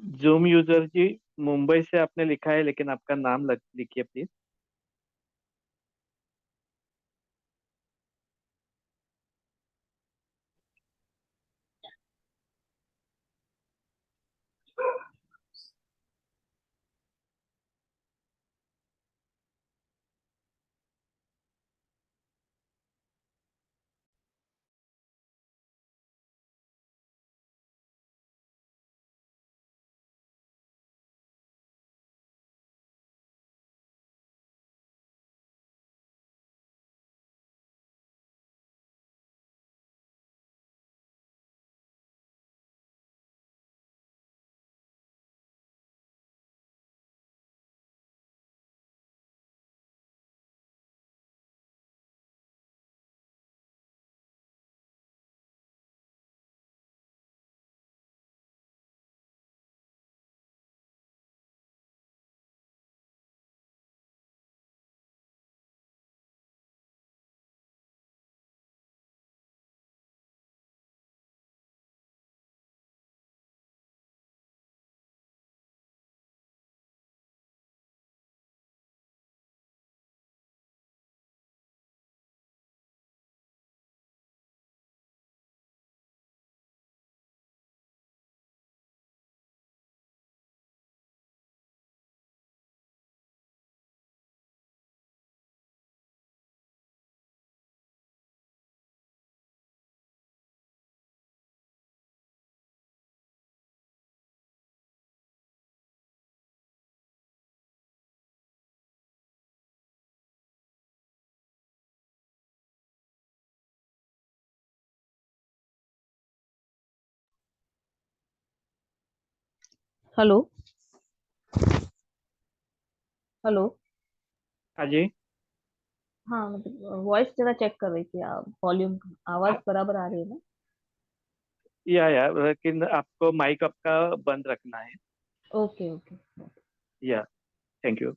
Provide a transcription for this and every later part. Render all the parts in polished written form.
Zoom user जी, मुंबई से आपने लिखा है, लेकिन आपका नाम लिखिए प्लीज। हेलो। हेलो। हाँ जी। हाँ मतलब वॉइस जरा चेक कर रही थी आप, वॉल्यूम आवाज बराबर आ रही है ना? या लेकिन आपको माइक आपका बंद रखना है। Okay okay. या थैंक यू।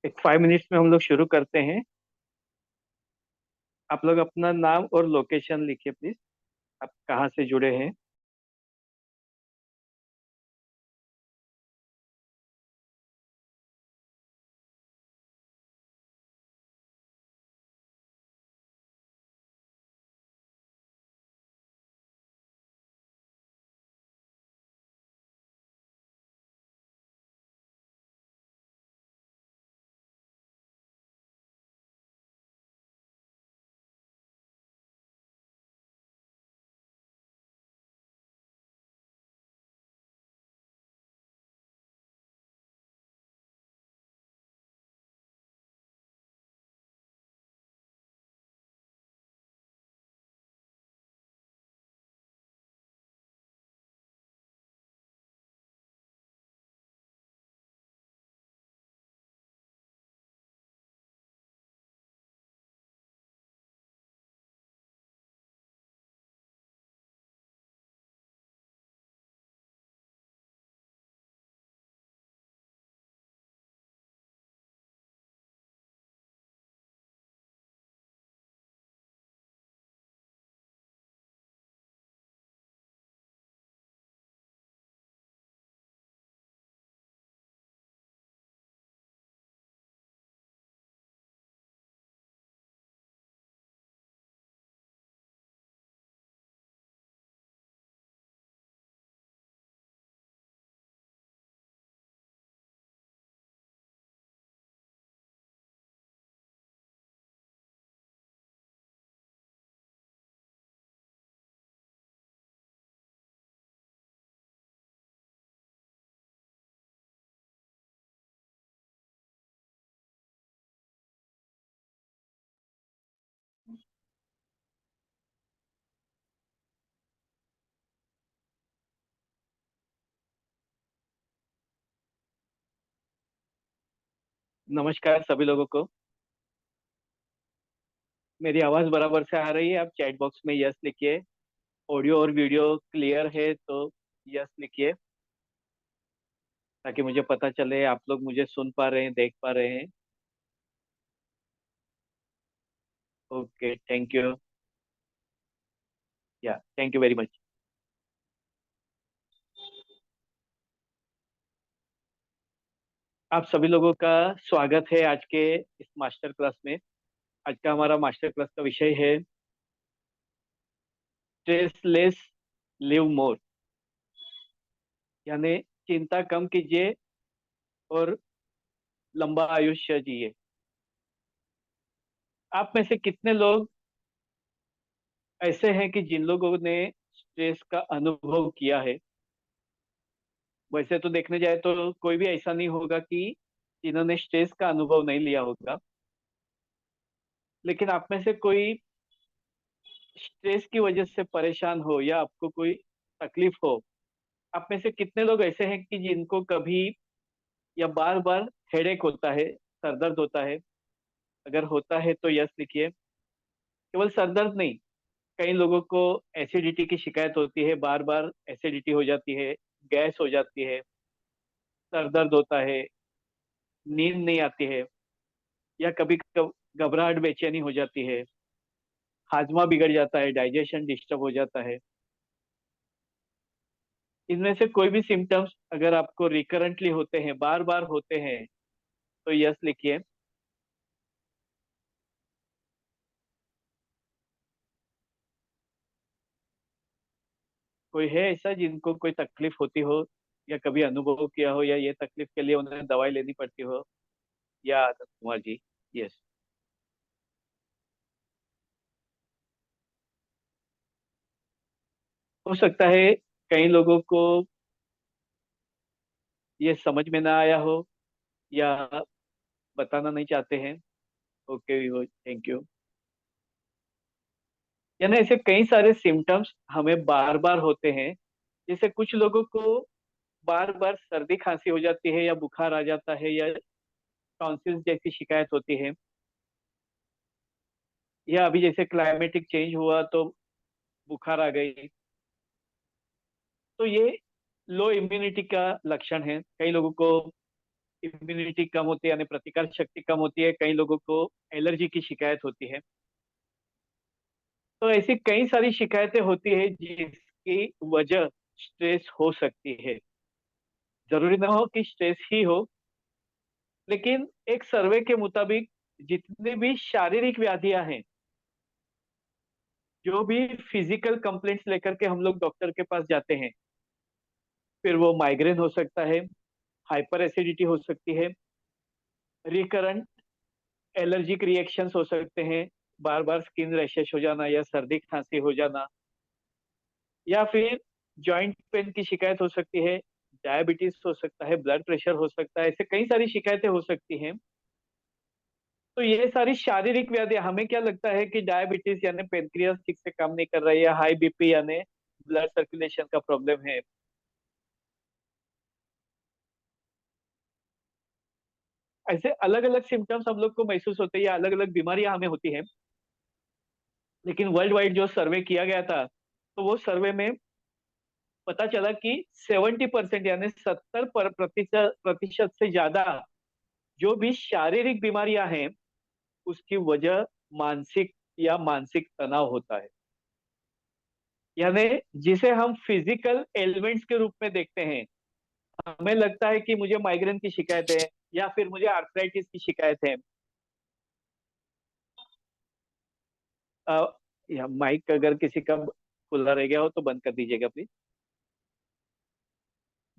एक 5 मिनट्स में हम लोग शुरू करते हैं। आप लोग अपना नाम और लोकेशन लिखिए प्लीज। आप कहाँ से जुड़े हैं? नमस्कार सभी लोगों को। मेरी आवाज़ बराबर से आ रही है? आप चैट बॉक्स में यस लिखिए। ऑडियो और वीडियो क्लियर है तो यस लिखिए, ताकि मुझे पता चले आप लोग मुझे सुन पा रहे हैं, देख पा रहे हैं। Okay, thank you. या थैंक यू वेरी मच। आप सभी लोगों का स्वागत है आज के इस मास्टर क्लास में। आज का हमारा मास्टर क्लास का विषय है स्ट्रेसलेस लिव मोर, यानी चिंता कम कीजिए और लंबा आयुष्य जिए। आप में से कितने लोग ऐसे हैं कि जिन लोगों ने स्ट्रेस का अनुभव किया है? वैसे तो देखने जाए तो कोई भी ऐसा नहीं होगा कि जिन्होंने स्ट्रेस का अनुभव नहीं लिया होगा, लेकिन आप में से कोई स्ट्रेस की वजह से परेशान हो या आपको कोई तकलीफ हो। आप में से कितने लोग ऐसे हैं कि जिनको कभी या बार बार हेडेक होता है, सरदर्द होता है? अगर होता है तो यस लिखिए। केवल सरदर्द नहीं, कई लोगों को एसिडिटी की शिकायत होती है, बार बार एसिडिटी हो जाती है, गैस हो जाती है, सर दर्द होता है, नींद नहीं आती है, या कभी घबराहट बेचैनी हो जाती है, हाजमा बिगड़ जाता है, डाइजेशन डिस्टर्ब हो जाता है। इनमें से कोई भी सिम्टम्स अगर आपको रिकरेंटली होते हैं, बार बार होते हैं, तो यस लिखिए। कोई है ऐसा जिनको कोई तकलीफ होती हो, या कभी अनुभव किया हो, या ये तकलीफ के लिए उन्हें दवाई लेनी पड़ती हो? या आदत कुमार जी? यस। हो सकता है कई लोगों को ये समझ में ना आया हो, या बताना नहीं चाहते हैं। Okay, thank you. यानी ऐसे कई सारे सिम्टम्स हमें बार बार होते हैं। जैसे कुछ लोगों को बार बार सर्दी खांसी हो जाती है, या बुखार आ जाता है, या टॉन्सिल्स जैसी शिकायत होती है, या अभी जैसे क्लाइमेटिक चेंज हुआ तो बुखार आ गई। तो ये लो इम्यूनिटी का लक्षण है। कई लोगों को इम्यूनिटी कम होती है, यानी प्रतिकार शक्ति कम होती है। कई लोगों को एलर्जी की शिकायत होती है। तो ऐसी कई सारी शिकायतें होती है जिसकी वजह स्ट्रेस हो सकती है। जरूरी ना हो कि स्ट्रेस ही हो, लेकिन एक सर्वे के मुताबिक जितनी भी शारीरिक व्याधियां हैं, जो भी फिजिकल कंप्लेंट्स लेकर के हम लोग डॉक्टर के पास जाते हैं, फिर वो माइग्रेन हो सकता है, हाइपर एसिडिटी हो सकती है, रिकरेंट एलर्जिक रिएक्शंस हो सकते हैं, बार बार स्किन रैशेस हो जाना या सर्दी खांसी हो जाना, या फिर जॉइंट पेन की शिकायत हो सकती है, डायबिटीज हो सकता है, ब्लड प्रेशर हो सकता है। ऐसे कई सारी शिकायतें हो सकती हैं। तो ये सारी शारीरिक व्याधि, हमें क्या लगता है कि डायबिटीज यानी पेनक्रियास ठीक से काम नहीं कर रहा है, या हाई बीपी यानी ब्लड सर्कुलेशन का प्रॉब्लम है। ऐसे अलग अलग सिम्टम्स हम लोग को महसूस होते हैं, या अलग अलग बीमारियां हमें होती हैं। लेकिन वर्ल्ड वाइड जो सर्वे किया गया था, तो वो सर्वे में पता चला कि 70% यानी 70% से ज्यादा जो भी शारीरिक बीमारियां हैं, उसकी वजह मानसिक या मानसिक तनाव होता है। यानी जिसे हम फिजिकल एलिमेंट्स के रूप में देखते हैं, हमें लगता है कि मुझे माइग्रेन की शिकायत है, या फिर मुझे आर्थराइटिस की शिकायत है। अ, या माइक अगर किसी का खुला रह गया हो तो बंद कर दीजिएगा प्लीज।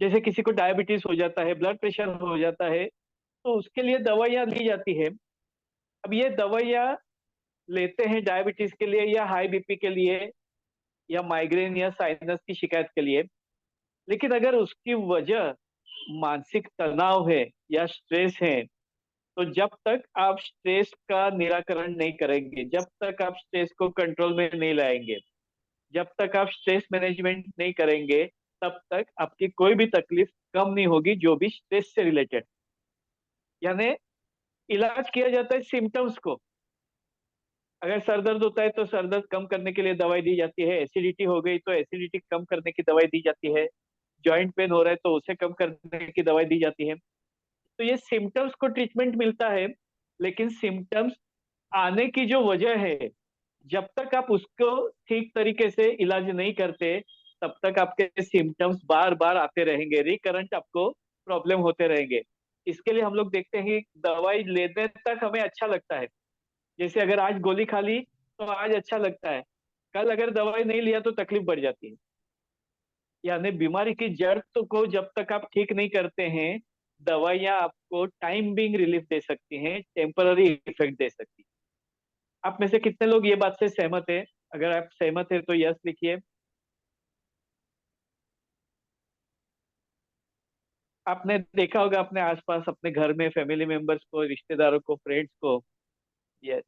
जैसे किसी को डायबिटीज हो जाता है, ब्लड प्रेशर हो जाता है, तो उसके लिए दवाइयाँ ली जाती है। अब ये दवाइयाँ लेते हैं डायबिटीज के लिए, या हाई बीपी के लिए, या माइग्रेन या साइनस की शिकायत के लिए। लेकिन अगर उसकी वजह मानसिक तनाव है या स्ट्रेस है, तो जब तक आप स्ट्रेस का निराकरण नहीं करेंगे, जब तक आप स्ट्रेस को कंट्रोल में नहीं लाएंगे, जब तक आप स्ट्रेस मैनेजमेंट नहीं करेंगे, तब तक आपकी कोई भी तकलीफ कम नहीं होगी, जो भी स्ट्रेस से रिलेटेड। यानी इलाज किया जाता है सिम्टम्स को। अगर सर दर्द होता है तो सर दर्द कम करने के लिए दवाई दी जाती है, एसिडिटी हो गई तो एसिडिटी कम करने की दवाई दी जाती है, जॉइंट पेन हो रहा है तो उसे कम करने की दवाई दी जाती है। तो ये सिम्टम्स को ट्रीटमेंट मिलता है, लेकिन सिम्टम्स आने की जो वजह है, जब तक आप उसको ठीक तरीके से इलाज नहीं करते, तब तक आपके सिम्टम्स बार बार आते रहेंगे, रिकरेंट आपको प्रॉब्लम होते रहेंगे। इसके लिए हम लोग देखते हैं कि दवाई लेने तक हमें अच्छा लगता है। जैसे अगर आज गोली खा ली तो आज अच्छा लगता है, कल अगर दवाई नहीं लिया तो तकलीफ बढ़ जाती है। यानी बीमारी की जड़ तो को जब तक आप ठीक नहीं करते हैं, दवाइयाँ आपको टाइम बिंग रिलीफ दे सकती हैं, टेम्पररी इफेक्ट दे सकती हैं। आप में से कितने लोग ये बात से सहमत है? अगर आप सहमत है तो यस लिखिए। आपने देखा होगा अपने आसपास, अपने घर में फैमिली मेंबर्स को, रिश्तेदारों को, फ्रेंड्स को, यस,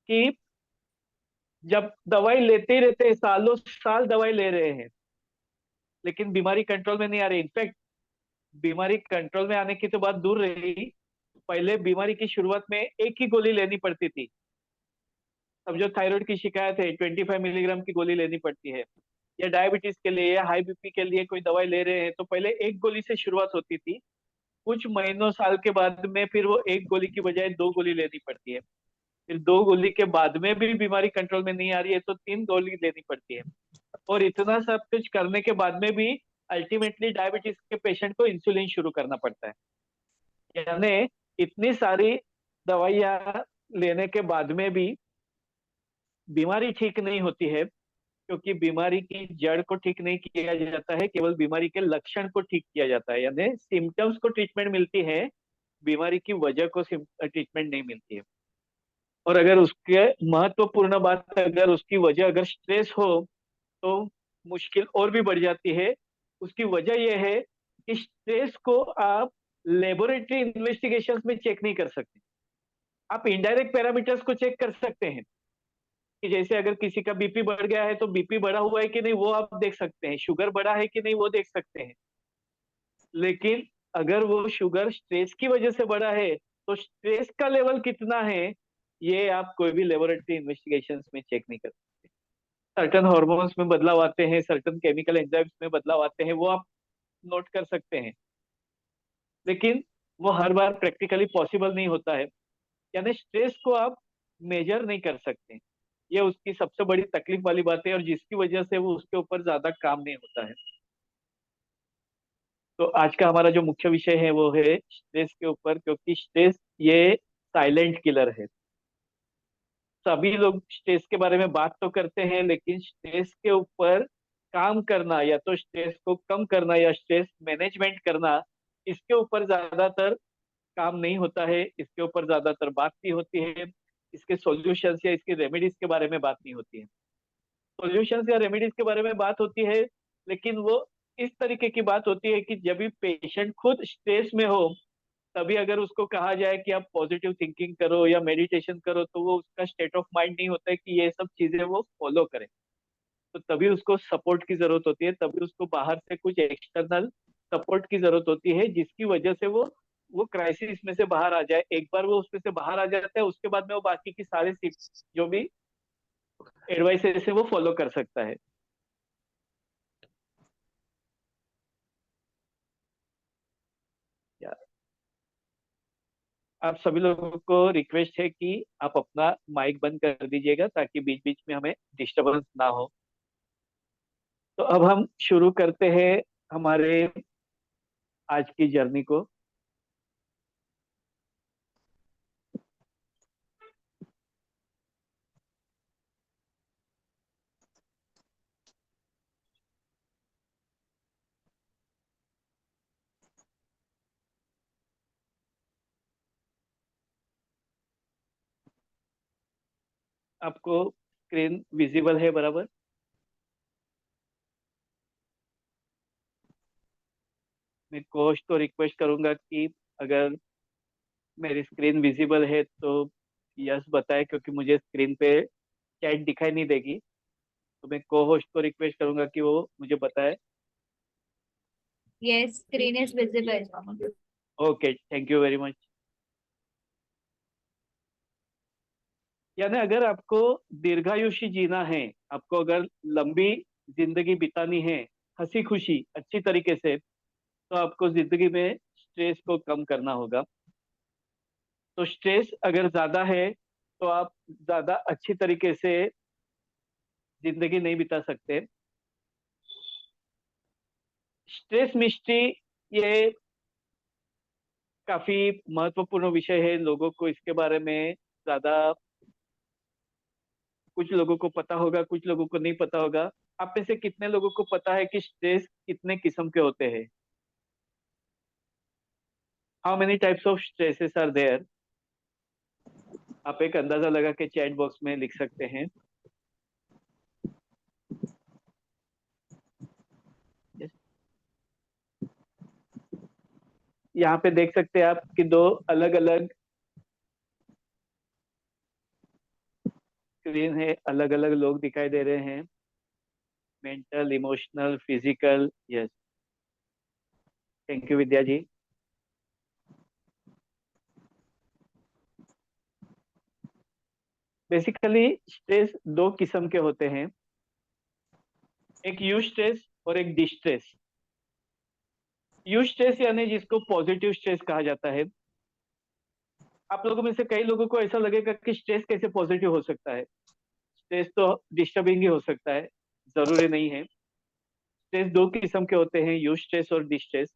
कि जब दवाई लेते ही रहते हैं, सालों साल दवाई ले रहे हैं, लेकिन बीमारी कंट्रोल में नहीं आ रही। इनफैक्ट बीमारी कंट्रोल में आने की तो बात दूर रही, पहले बीमारी की शुरुआत में एक ही गोली लेनी पड़ती थी। अब जो थायराइड की शिकायत है, 25 मिलीग्राम की गोली लेनी पड़ती है। या डायबिटीज के लिए या हाई बीपी के लिए कोई दवाई ले रहे हैं तो पहले एक गोली से शुरुआत होती थी। कुछ महीनों साल के बाद में फिर वो एक गोली की बजाय दो गोली लेनी पड़ती है। फिर दो गोली के बाद में भी बीमारी कंट्रोल में नहीं आ रही है तो तीन गोली लेनी पड़ती है। और इतना सब कुछ करने के बाद में भी अल्टीमेटली डायबिटीज के पेशेंट को इंसुलिन शुरू करना पड़ता है। यानी इतनी सारी दवाइयाँ लेने के बाद में भी बीमारी ठीक नहीं होती है, क्योंकि बीमारी की जड़ को ठीक नहीं किया जाता है, केवल बीमारी के लक्षण को ठीक किया जाता है। यानी सिम्टम्स को ट्रीटमेंट मिलती है, बीमारी की वजह को ट्रीटमेंट नहीं मिलती है। और अगर उसके महत्वपूर्ण बात, अगर उसकी वजह अगर स्ट्रेस हो तो मुश्किल और भी बढ़ जाती है। उसकी वजह यह है कि स्ट्रेस को आप लेबोरेटरी इन्वेस्टिगेशंस में चेक नहीं कर सकते। आप इनडायरेक्ट पैरामीटर्स को चेक कर सकते हैं, कि जैसे अगर किसी का बीपी बढ़ गया है तो बीपी बढ़ा हुआ है कि नहीं वो आप देख सकते हैं, शुगर बढ़ा है कि नहीं वो देख सकते हैं। लेकिन अगर वो शुगर स्ट्रेस की वजह से बढ़ा है तो स्ट्रेस का लेवल कितना है, ये आप कोई भी लेबोरेटरी इन्वेस्टिगेशंस में चेक नहीं कर सकते। सर्टन हार्मोन्स में बदलाव आते हैं, सर्टन केमिकल एंजाइम्स में बदलाव आते हैं, वो आप नोट कर सकते हैं, लेकिन वो हर बार प्रैक्टिकली पॉसिबल नहीं होता है। यानी स्ट्रेस को आप मेजर नहीं कर सकते, ये उसकी सबसे बड़ी तकलीफ वाली बात है, और जिसकी वजह से वो उसके ऊपर ज्यादा काम नहीं होता है। तो आज का हमारा जो मुख्य विषय है वो है स्ट्रेस के ऊपर, क्योंकि स्ट्रेस ये साइलेंट किलर है। सभी लोग स्ट्रेस के बारे में बात तो करते हैं, लेकिन स्ट्रेस के ऊपर काम करना, या तो स्ट्रेस को कम करना या स्ट्रेस मैनेजमेंट करना, इसके ऊपर ज्यादातर काम नहीं होता है, इसके ऊपर ज्यादातर बात नहीं होती है। इसके सॉल्यूशंस या इसके रेमेडीज के बारे में बात नहीं होती है। सॉल्यूशंस या रेमेडीज के बारे में बात होती है, लेकिन वो इस तरीके की बात होती है कि जब भी पेशेंट खुद स्ट्रेस में हो, तभी अगर उसको कहा जाए कि आप पॉजिटिव थिंकिंग करो या मेडिटेशन करो, तो वो उसका स्टेट ऑफ माइंड नहीं होता है कि ये सब चीजें वो फॉलो करे। तो तभी उसको सपोर्ट की जरूरत होती है, तभी उसको बाहर से कुछ एक्सटर्नल सपोर्ट की जरूरत होती है, जिसकी वजह से वो क्राइसिस में से बाहर आ जाए। एक बार वो उसमें से बाहर आ जाता है, उसके बाद में वो बाकी की सारे जो भी एडवाइसेस है वो फॉलो कर सकता है। या आप सभी लोगों को रिक्वेस्ट है कि आप अपना माइक बंद कर दीजिएगा, ताकि बीच बीच में हमें डिस्टरबेंस ना हो। तो अब हम शुरू करते हैं हमारे आज की जर्नी को। आपको स्क्रीन विजिबल है बराबर? मैं कोच को रिक्वेस्ट करूंगा कि अगर मेरी स्क्रीन विजिबल है तो यस बताए, क्योंकि मुझे स्क्रीन पे चैट दिखाई नहीं देगी। तो मैं को होस्ट को रिक्वेस्ट करूंगा कि वो मुझे बताए। Yes, screen is visible. Okay, thank you very much. यानी अगर आपको दीर्घायुषी जीना है, आपको अगर लंबी जिंदगी बितानी है हंसी खुशी अच्छी तरीके से, तो आपको जिंदगी में स्ट्रेस को कम करना होगा। तो स्ट्रेस अगर ज्यादा है तो आप ज्यादा अच्छी तरीके से जिंदगी नहीं बिता सकते। स्ट्रेस मिस्ट्री ये काफी महत्वपूर्ण विषय है, लोगों को इसके बारे में ज्यादा, कुछ लोगों को पता होगा, कुछ लोगों को नहीं पता होगा। आप में से कितने लोगों को पता है कि स्ट्रेस कितने किस्म के होते हैं? How many types of stresses are there? आप एक अंदाजा लगा के चैट बॉक्स में लिख सकते हैं। Yes. यहाँ पे देख सकते हैं आप कि दो अलग अलग स्क्रीन है, अलग अलग लोग दिखाई दे रहे हैं। Mental, emotional, physical. Yes, thank you Vidya ji. Basically stress दो किस्म के होते हैं, एक यू स्ट्रेस और एक डिस्ट्रेस। यू स्ट्रेस यानी जिसको पॉजिटिव स्ट्रेस कहा जाता है। आप लोगों में से कई लोगों को ऐसा लगेगा कि स्ट्रेस कैसे पॉजिटिव हो सकता है, स्ट्रेस तो डिस्टर्बिंग ही हो सकता है। जरूरी नहीं है। स्ट्रेस दो किस्म के होते हैं, यू स्ट्रेस और डिस्ट्रेस।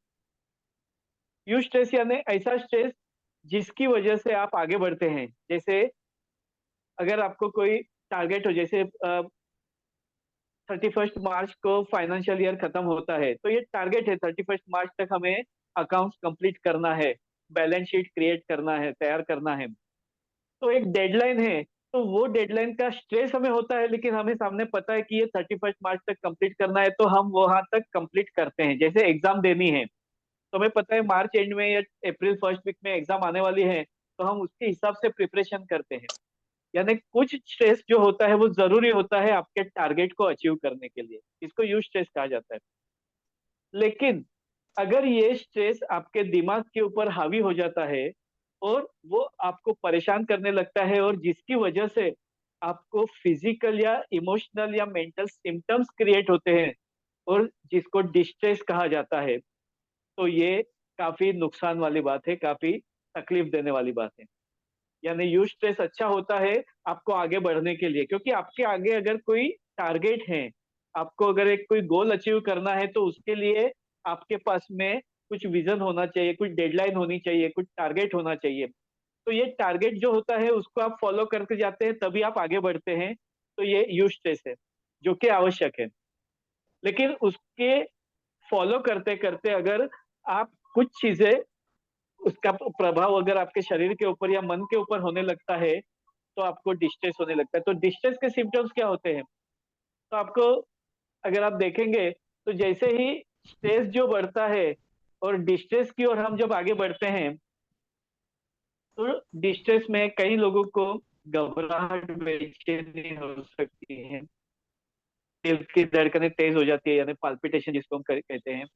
यू स्ट्रेस यानी ऐसा स्ट्रेस जिसकी वजह से आप आगे बढ़ते हैं। जैसे अगर आपको कोई टारगेट हो, जैसे 31 मार्च को फाइनेंशियल ईयर खत्म होता है, तो ये टारगेट है 31 मार्च तक हमें अकाउंट्स कंप्लीट करना है, बैलेंस शीट क्रिएट करना है, तैयार करना है। तो एक डेडलाइन है, तो वो डेडलाइन का स्ट्रेस हमें होता है, लेकिन हमें सामने पता है कि ये 31 मार्च तक कंप्लीट करना है, तो हम वहां तक कंप्लीट करते हैं। जैसे एग्जाम देनी है, तो हमें पता है मार्च एंड में या अप्रैल फर्स्ट वीक में एग्जाम आने वाली है, तो हम उसके हिसाब से प्रिपरेशन करते हैं। यानी कुछ स्ट्रेस जो होता है वो जरूरी होता है आपके टारगेट को अचीव करने के लिए, इसको यू स्ट्रेस कहा जाता है। लेकिन अगर ये स्ट्रेस आपके दिमाग के ऊपर हावी हो जाता है और वो आपको परेशान करने लगता है, और जिसकी वजह से आपको फिजिकल या इमोशनल या मेंटल सिम्टम्स क्रिएट होते हैं, और जिसको डिस्ट्रेस कहा जाता है, तो ये काफी नुकसान वाली बात है, काफी तकलीफ देने वाली बात है। यानी यू स्ट्रेस अच्छा होता है आपको आगे बढ़ने के लिए, क्योंकि आपके आगे अगर कोई टारगेट है, आपको अगर एक कोई गोल अचीव करना है, तो उसके लिए आपके पास में कुछ विजन होना चाहिए, कुछ डेडलाइन होनी चाहिए, कुछ टारगेट होना चाहिए। तो ये टारगेट जो होता है उसको आप फॉलो करके जाते हैं, तभी आप आगे बढ़ते हैं। तो ये यू स्ट्रेस है, जो कि आवश्यक है। लेकिन उसके फॉलो करते करते अगर आप कुछ चीजें, उसका प्रभाव अगर आपके शरीर के ऊपर या मन के ऊपर होने लगता है, तो आपको डिस्ट्रेस होने लगता है। तो डिस्ट्रेस के सिम्टम्स क्या होते हैं? तो आपको, अगर आप देखेंगे, तो जैसे ही स्ट्रेस जो बढ़ता है और डिस्ट्रेस की ओर हम जब आगे बढ़ते हैं, तो डिस्ट्रेस में कई लोगों को घबराहट, बेचैनी हो सकती है, दिल की धड़कनें तेज हो जाती है, यानी पाल्पिटेशन जिसको हम कहते हैं।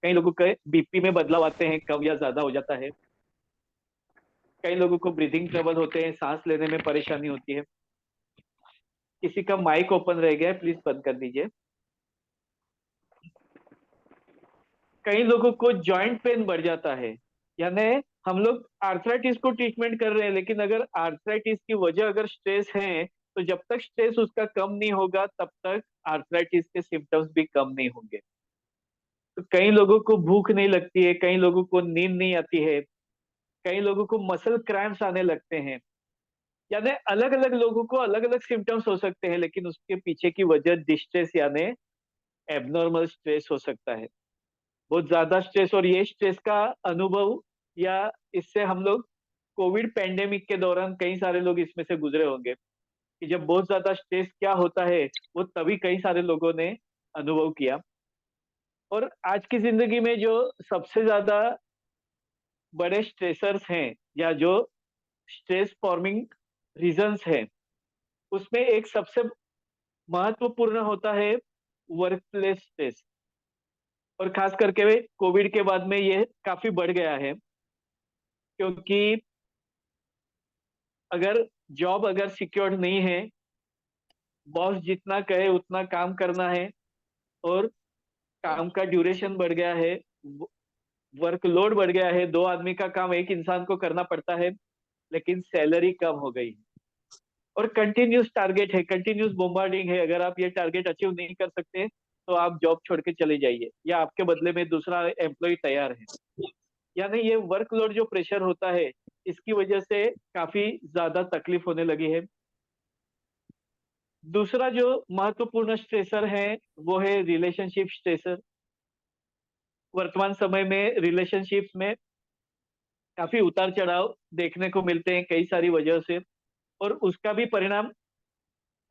कई लोगों के बीपी में बदलाव आते हैं, कम या ज्यादा हो जाता है। कई लोगों को ब्रीदिंग ट्रबल होते हैं, सांस लेने में परेशानी होती है। किसी का माइक ओपन रह गया है, प्लीज बंद कर दीजिए। कई लोगों को जॉइंट पेन बढ़ जाता है। यानी हम लोग आर्थराइटिस को ट्रीटमेंट कर रहे हैं, लेकिन अगर आर्थराइटिस की वजह अगर स्ट्रेस है, तो जब तक स्ट्रेस उसका कम नहीं होगा, तब तक आर्थराइटिस के सिम्टम्स भी कम नहीं होंगे। तो कई लोगों को भूख नहीं लगती है, कई लोगों को नींद नहीं आती है, कई लोगों को मसल क्रैम्प्स आने लगते हैं। यानी अलग अलग लोगों को अलग अलग सिम्टम्स हो सकते हैं, लेकिन उसके पीछे की वजह डिस्ट्रेस यानी एबनॉर्मल स्ट्रेस हो सकता है, बहुत ज्यादा स्ट्रेस। और ये स्ट्रेस का अनुभव, या इससे हम लोग कोविड पेंडेमिक के दौरान कई सारे लोग इसमें से गुजरे होंगे, कि जब बहुत ज्यादा स्ट्रेस क्या होता है वो तभी कई सारे लोगों ने अनुभव किया। और आज की जिंदगी में जो सबसे ज्यादा बड़े स्ट्रेसर्स हैं, या जो स्ट्रेस फॉर्मिंग रीजंस हैं, उसमें एक सबसे महत्वपूर्ण होता है वर्क प्लेस स्ट्रेस। और खास करके कोविड के बाद में ये काफी बढ़ गया है, क्योंकि अगर जॉब अगर सिक्योर्ड नहीं है, बॉस जितना कहे उतना काम करना है, और काम का ड्यूरेशन बढ़ गया है, वर्कलोड बढ़ गया है, दो आदमी का काम एक इंसान को करना पड़ता है, लेकिन सैलरी कम हो गई। और कंटिन्यूस टारगेट है, कंटिन्यूस बोम्बार्डिंग है। अगर आप ये टारगेट अचीव नहीं कर सकते तो आप जॉब छोड़ के चले जाइए, या आपके बदले में दूसरा एम्प्लॉय तैयार है। यानी ये वर्कलोड जो प्रेशर होता है, इसकी वजह से काफी ज्यादा तकलीफ होने लगी है। दूसरा जो महत्वपूर्ण स्ट्रेसर है वो है रिलेशनशिप स्ट्रेसर। वर्तमान समय में रिलेशनशिप्स में काफी उतार चढ़ाव देखने को मिलते हैं कई सारी वजह से, और उसका भी परिणाम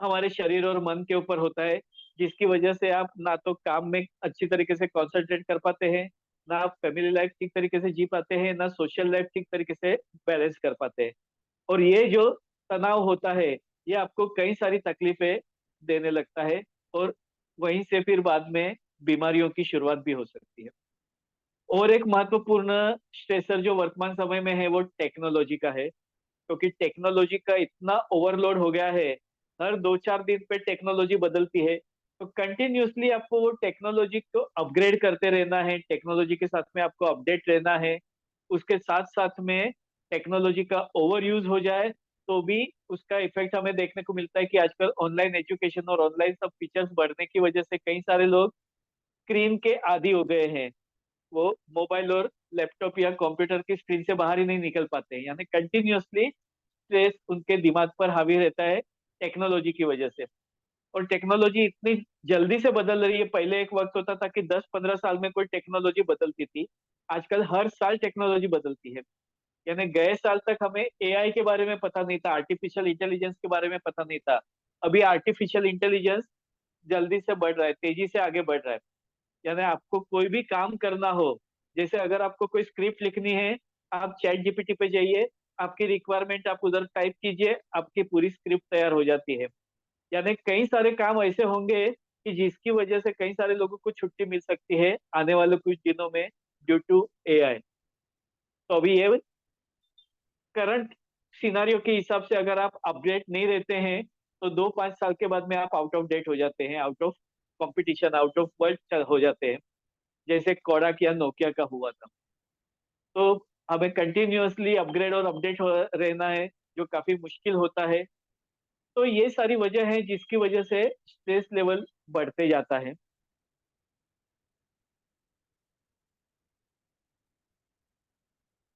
हमारे शरीर और मन के ऊपर होता है, जिसकी वजह से आप ना तो काम में अच्छी तरीके से कंसंट्रेट कर पाते हैं, ना आप फैमिली लाइफ ठीक तरीके से जी पाते हैं, ना सोशल लाइफ ठीक तरीके से बैलेंस कर पाते हैं। और ये जो तनाव होता है, ये आपको कई सारी तकलीफें देने लगता है, और वहीं से फिर बाद में बीमारियों की शुरुआत भी हो सकती है। और एक महत्वपूर्ण स्ट्रेसर जो वर्तमान समय में है वो टेक्नोलॉजी का है, क्योंकि टेक्नोलॉजी का इतना ओवरलोड हो गया है। हर 2-4 दिन पे टेक्नोलॉजी बदलती है, तो कंटिन्यूअसली आपको वो टेक्नोलॉजी को अपग्रेड करते रहना है, टेक्नोलॉजी के साथ में आपको अपडेट रहना है। उसके साथ साथ में टेक्नोलॉजी का ओवर यूज हो जाए तो भी उसका इफेक्ट हमें देखने को मिलता है कि आजकल ऑनलाइन एजुकेशन और ऑनलाइन सब फीचर्स बढ़ने की वजह से कई सारे लोग स्क्रीन के आदी हो गए हैं। वो मोबाइल और लैपटॉप या कंप्यूटर की स्क्रीन से बाहर ही नहीं निकल पाते हैं, यानी कंटिन्यूअसली स्ट्रेस उनके दिमाग पर हावी रहता है टेक्नोलॉजी की वजह से। और टेक्नोलॉजी इतनी जल्दी से बदल रही है, पहले एक वक्त होता था कि 10-15 साल में कोई टेक्नोलॉजी बदलती थी, आजकल हर साल टेक्नोलॉजी बदलती है। यानी गए साल तक हमें एआई के बारे में पता नहीं था, आर्टिफिशियल इंटेलिजेंस के बारे में पता नहीं था। अभी आर्टिफिशियल इंटेलिजेंस जल्दी से बढ़ रहा है, तेजी से आगे बढ़ रहा है। यानी आपको कोई भी काम करना हो, जैसे अगर आपको कोई स्क्रिप्ट लिखनी है, आप चैट जीपीटी पे जाइए, आपकी रिक्वायरमेंट आप उधर टाइप कीजिए, आपकी पूरी स्क्रिप्ट तैयार हो जाती है। यानी कई सारे काम ऐसे होंगे कि जिसकी वजह से कई सारे लोगों को छुट्टी मिल सकती है आने वाले कुछ दिनों में, ड्यू टू एआई। तो अभी ये करंट सिनारियो के हिसाब से अगर आप अपडेट नहीं रहते हैं तो 2-5 साल के बाद में आप आउट ऑफ डेट हो जाते हैं, out of competition, out of world हो जाते हैं, जैसे कोडाक या नोकिया का हुआ था। तो हमें कंटिन्यूअसली अपग्रेड और अपडेट हो रहना है, जो काफी मुश्किल होता है। तो ये सारी वजह है जिसकी वजह से स्ट्रेस लेवल बढ़ते जाता है।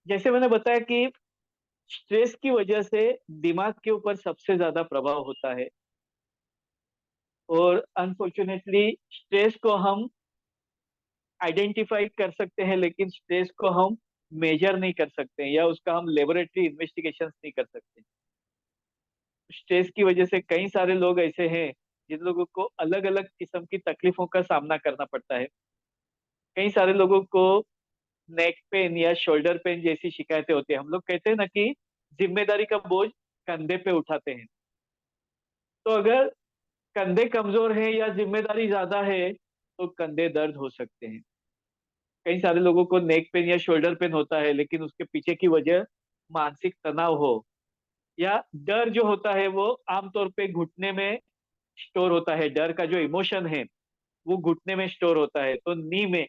जैसे मैंने बताया कि स्ट्रेस की वजह से दिमाग के ऊपर सबसे ज्यादा प्रभाव होता है, और अनफॉर्चुनेटली स्ट्रेस को हम आइडेंटिफाई कर सकते हैं, लेकिन स्ट्रेस को हम मेजर नहीं कर सकते, या उसका हम लेबोरेटरी इन्वेस्टिगेशन नहीं कर सकते। स्ट्रेस की वजह से कई सारे लोग ऐसे हैं जिन लोगों को अलग अलग किस्म की तकलीफों का सामना करना पड़ता है। कई सारे लोगों को नेक पेन या शोल्डर पेन जैसी शिकायतें होती है। हम लोग कहते हैं ना कि जिम्मेदारी का बोझ कंधे पे उठाते हैं। तो अगर कंधे कमजोर है या जिम्मेदारी ज्यादा है तो कंधे दर्द हो सकते हैं। कई सारे लोगों को नेक पेन या शोल्डर पेन होता है, लेकिन उसके पीछे की वजह मानसिक तनाव हो, या डर जो होता है वो आमतौर पे घुटने में स्टोर होता है। डर का जो इमोशन है वो घुटने में स्टोर होता है, तो नी में।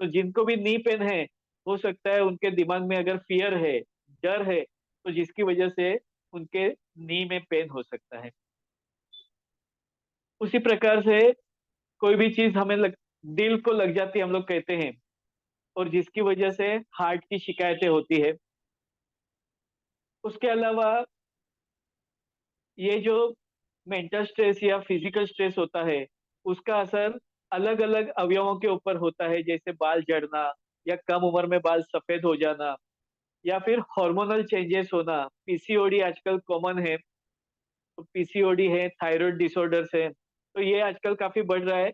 तो जिनको भी नी पेन है, हो सकता है उनके दिमाग में अगर फियर है, डर है, तो जिसकी वजह से उनके नी में पेन हो सकता है। उसी प्रकार से कोई भी चीज दिल को लग जाती है, हम लोग कहते हैं, और जिसकी वजह से हार्ट की शिकायतें होती है। उसके अलावा ये जो मेंटल स्ट्रेस या फिजिकल स्ट्रेस होता है, उसका असर अलग अलग अवयवों के ऊपर होता है, जैसे बाल झड़ना, या कम उम्र में बाल सफेद हो जाना, या फिर हार्मोनल चेंजेस होना। पीसीओडी आजकल कॉमन है, तो पीसीओडी है, थायराइड डिसऑर्डर्स है, तो ये आजकल काफी बढ़ रहा है।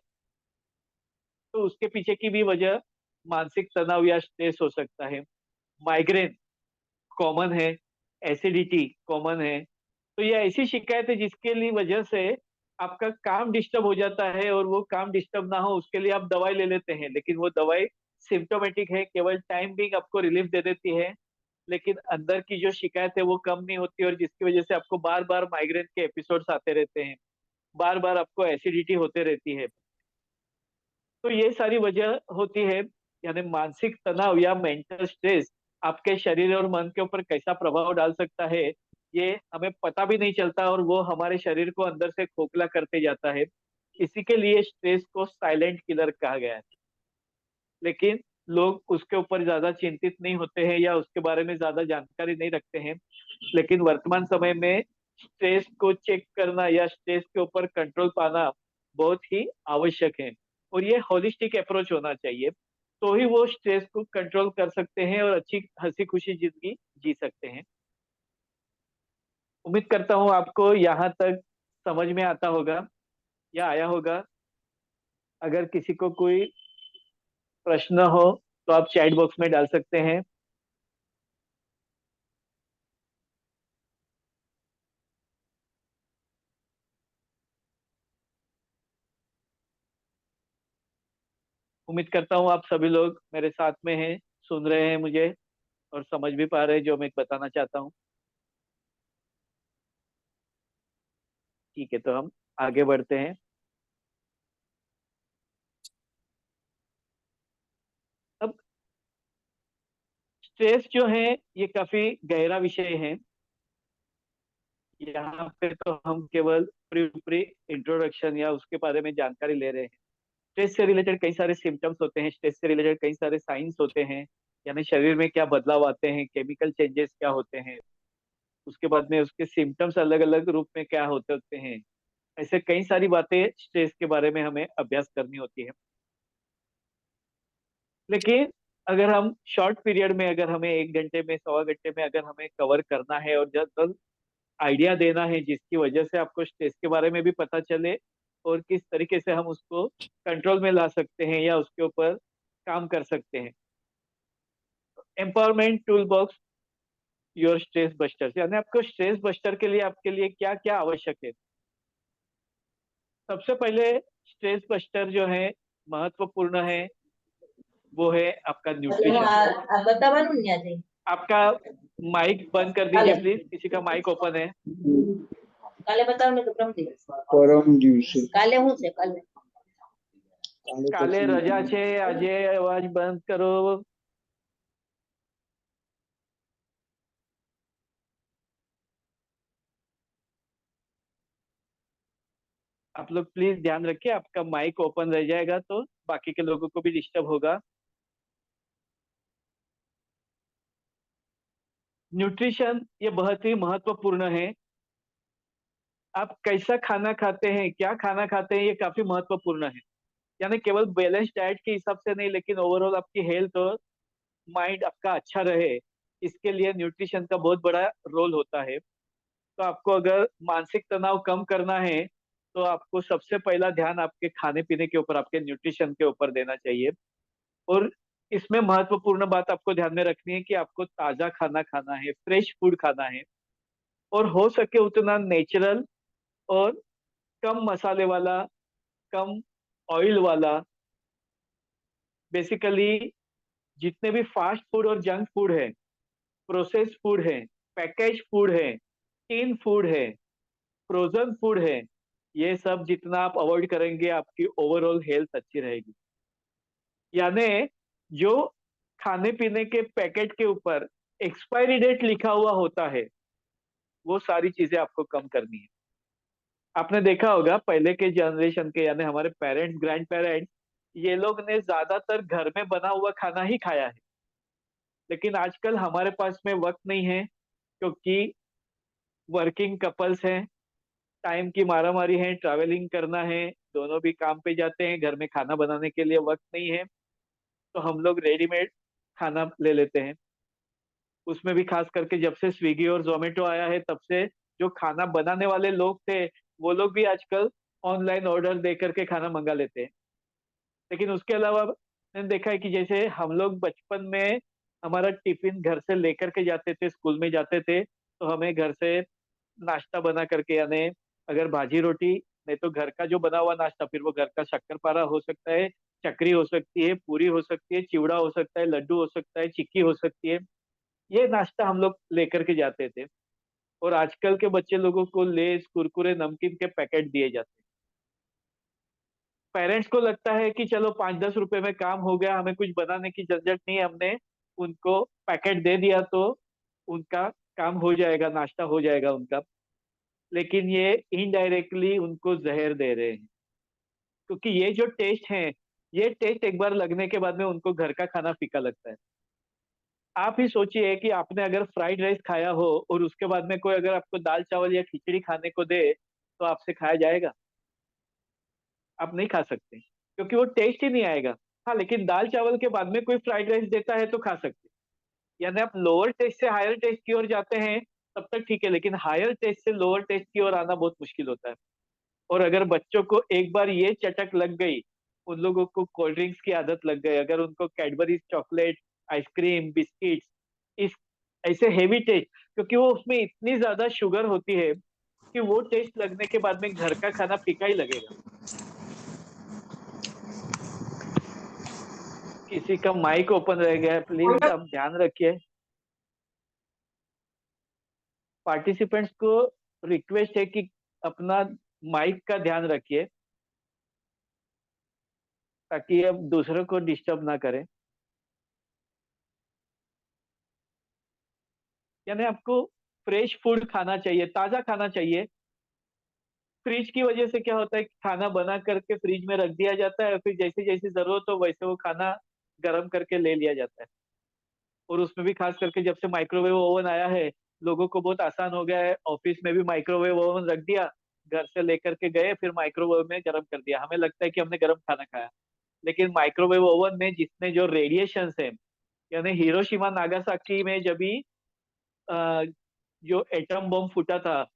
तो उसके पीछे की भी वजह मानसिक तनाव या स्ट्रेस हो सकता है। माइग्रेन कॉमन है, एसिडिटी कॉमन है। तो ये ऐसी शिकायत है जिसके लिए वजह से आपका काम डिस्टर्ब हो जाता है, और वो काम डिस्टर्ब ना हो उसके लिए आप दवाई ले लेते हैं, लेकिन वो दवाई सिम्टोमेटिक है, केवल टाइम बिंग आपको रिलीफ दे देती है, लेकिन अंदर की जो शिकायत है वो कम नहीं होती, और जिसकी वजह से आपको बार बार माइग्रेन के एपिसोड्स आते रहते हैं, बार बार आपको एसिडिटी होते रहती है। तो ये सारी वजह होती है। यानी मानसिक तनाव या मेंटल स्ट्रेस आपके शरीर और मन के ऊपर कैसा प्रभाव डाल सकता है, ये हमें पता भी नहीं चलता और वो हमारे शरीर को अंदर से खोखला करते जाता है। इसी के लिए स्ट्रेस को साइलेंट किलर कहा गया है। लेकिन लोग उसके ऊपर ज्यादा चिंतित नहीं होते हैं या उसके बारे में ज्यादा जानकारी नहीं रखते हैं। लेकिन वर्तमान समय में स्ट्रेस को चेक करना या स्ट्रेस के ऊपर कंट्रोल पाना बहुत ही आवश्यक है। और ये होलिस्टिक अप्रोच होना चाहिए, तो ही वो स्ट्रेस को कंट्रोल कर सकते हैं और अच्छी हंसी खुशी जिंदगी जी सकते हैं। उम्मीद करता हूँ आपको यहाँ तक समझ में आता होगा या आया होगा। अगर किसी को कोई प्रश्न हो तो आप चैट बॉक्स में डाल सकते हैं। उम्मीद करता हूँ आप सभी लोग मेरे साथ में हैं, सुन रहे हैं मुझे और समझ भी पा रहे हैं जो मैं बताना चाहता हूँ। ठीक है, तो हम आगे बढ़ते हैं। अब स्ट्रेस जो है ये काफी गहरा विषय है। यहाँ पे तो हम केवल ऊपरी इंट्रोडक्शन या उसके बारे में जानकारी ले रहे हैं। स्ट्रेस से रिलेटेड कई सारे सिम्टम्स होते हैं, स्ट्रेस से रिलेटेड कई सारे साइंस होते हैं, यानी शरीर में क्या बदलाव आते हैं, केमिकल चेंजेस क्या होते हैं, उसके बाद में उसके सिम्टम्स अलग अलग रूप में क्या होते होते हैं। ऐसे कई सारी बातें स्ट्रेस के बारे में हमें अभ्यास करनी होती है। लेकिन अगर हम शॉर्ट पीरियड में, अगर हमें 1 घंटे में, 1.25 घंटे में अगर हमें कवर करना है और जब आइडिया देना है जिसकी वजह से आपको स्ट्रेस के बारे में भी पता चले और किस तरीके से हम उसको कंट्रोल में ला सकते हैं या उसके ऊपर काम कर सकते हैं। Empowerment tool box your stress buster, यानी आपको स्ट्रेस बस्टर के लिए आपके लिए क्या क्या आवश्यक है। सबसे पहले स्ट्रेस बस्टर जो है महत्वपूर्ण है, वो है आपका न्यूट्रिशन। आपका माइक बंद कर दीजिए प्लीज, किसी का माइक ओपन है। કાલે બતાવને તો પરમ દિવસે કાલે રજા છે, આજે અવાજ બંધ કરો। आप लोग प्लीज ध्यान रखिए, आपका माइक ओपन रह जाएगा तो बाकी के लोगों को भी डिस्टर्ब होगा। न्यूट्रिशन ये बहुत ही महत्वपूर्ण है। आप कैसा खाना खाते हैं, क्या खाना खाते हैं, ये काफी महत्वपूर्ण है। यानी केवल बैलेंस डाइट के हिसाब से नहीं, लेकिन ओवरऑल आपकी हेल्थ और माइंड आपका अच्छा रहे, इसके लिए न्यूट्रिशन का बहुत बड़ा रोल होता है। तो आपको अगर मानसिक तनाव कम करना है तो आपको सबसे पहला ध्यान आपके खाने पीने के ऊपर, आपके न्यूट्रिशन के ऊपर देना चाहिए। और इसमें महत्वपूर्ण बात आपको ध्यान में रखनी है कि आपको ताजा खाना खाना है, फ्रेश फूड खाना है, और हो सके उतना नेचुरल और कम मसाले वाला, कम ऑयल वाला। बेसिकली जितने भी फास्ट फूड और जंक फूड है, प्रोसेस फूड है, पैकेज फूड है, टीन फूड है, फ्रोजन फूड है, ये सब जितना आप अवॉइड करेंगे आपकी ओवरऑल हेल्थ अच्छी रहेगी। यानी जो खाने पीने के पैकेट के ऊपर एक्सपायरी डेट लिखा हुआ होता है, वो सारी चीजें आपको कम करनी है। आपने देखा होगा पहले के जनरेशन के, यानी हमारे पेरेंट्स, ग्रैंड पेरेंट्स, ये लोग ने ज्यादातर घर में बना हुआ खाना ही खाया है। लेकिन आजकल हमारे पास में वक्त नहीं है, क्योंकि वर्किंग कपल्स हैं, टाइम की मारामारी है, ट्रैवलिंग करना है, दोनों भी काम पे जाते हैं, घर में खाना बनाने के लिए वक्त नहीं है, तो हम लोग रेडीमेड खाना ले लेते हैं। उसमें भी खास करके जब से स्विगी और जोमेटो आया है, तब से जो खाना बनाने वाले लोग थे वो लोग भी आजकल ऑनलाइन ऑर्डर दे करके खाना मंगा लेते हैं। लेकिन उसके अलावा मैंने देखा है कि जैसे हम लोग बचपन में हमारा टिफिन घर से लेकर के जाते थे, स्कूल में जाते थे, तो हमें घर से नाश्ता बना करके, यानी अगर भाजी रोटी नहीं तो घर का जो बना हुआ नाश्ता, फिर वो घर का शक्करपारा हो सकता है, चकरी हो सकती है, पूरी हो सकती है, चिवड़ा हो सकता है, लड्डू हो सकता है, चिक्की हो सकती है, ये नाश्ता हम लोग लेकर के जाते थे। और आजकल के बच्चे लोगों को लेस, कुरकुरे, नमकीन के पैकेट दिए जाते हैं। पेरेंट्स को लगता है कि चलो 5-10 रुपए में काम हो गया, हमें कुछ बनाने की झंझट नहीं है, हमने उनको पैकेट दे दिया तो उनका काम हो जाएगा, नाश्ता हो जाएगा उनका, लेकिन ये इनडायरेक्टली उनको जहर दे रहे हैं। क्योंकि ये जो टेस्ट है, ये टेस्ट एक बार लगने के बाद में उनको घर का खाना फीका लगता है। आप ही सोचिए कि आपने अगर फ्राइड राइस खाया हो और उसके बाद में कोई अगर आपको दाल चावल या खिचड़ी खाने को दे, तो आपसे खाया जाएगा? आप नहीं खा सकते, क्योंकि वो टेस्ट ही नहीं आएगा। हाँ, लेकिन दाल चावल के बाद में कोई फ्राइड राइस देता है तो खा सकते हैं। यानी आप लोअर टेस्ट से हायर टेस्ट की ओर जाते हैं तब तक ठीक है, लेकिन हायर टेस्ट से लोअर टेस्ट की ओर आना बहुत मुश्किल होता है। और अगर बच्चों को एक बार ये चटक लग गई, उन लोगों को कोल्ड ड्रिंक्स की आदत लग गई, अगर उनको कैडबरीज चॉकलेट, आइसक्रीम, बिस्किट्स, इस ऐसे हेवी टेस्ट, क्योंकि वो उसमें इतनी ज्यादा शुगर होती है कि वो टेस्ट लगने के बाद में घर का खाना फीका ही लगेगा। किसी का माइक ओपन रह गया है, प्लीज आप ध्यान रखिए। पार्टिसिपेंट्स को रिक्वेस्ट है कि अपना माइक का ध्यान रखिए, ताकि अब दूसरों को डिस्टर्ब ना करें। यानी आपको फ्रेश फूड खाना चाहिए, ताजा खाना चाहिए। फ्रिज की वजह से क्या होता है कि खाना बना करके फ्रिज में रख दिया जाता है, फिर जैसे जैसी जरूरत हो वैसे वो खाना गर्म करके ले लिया जाता है। और उसमें भी खास करके जब से माइक्रोवेव ओवन आया है, लोगों को बहुत आसान हो गया है। ऑफिस में भी माइक्रोवेव ओवन रख दिया, घर से लेकर के गए, फिर माइक्रोवेव में गर्म कर दिया, हमें लगता है कि हमने गर्म खाना खाया। लेकिन माइक्रोवेव ओवन में जितने जो रेडिएशंस है, यानी हिरोशिमा नागासाकी में जब भी अ, जो एटम बम फूटा था,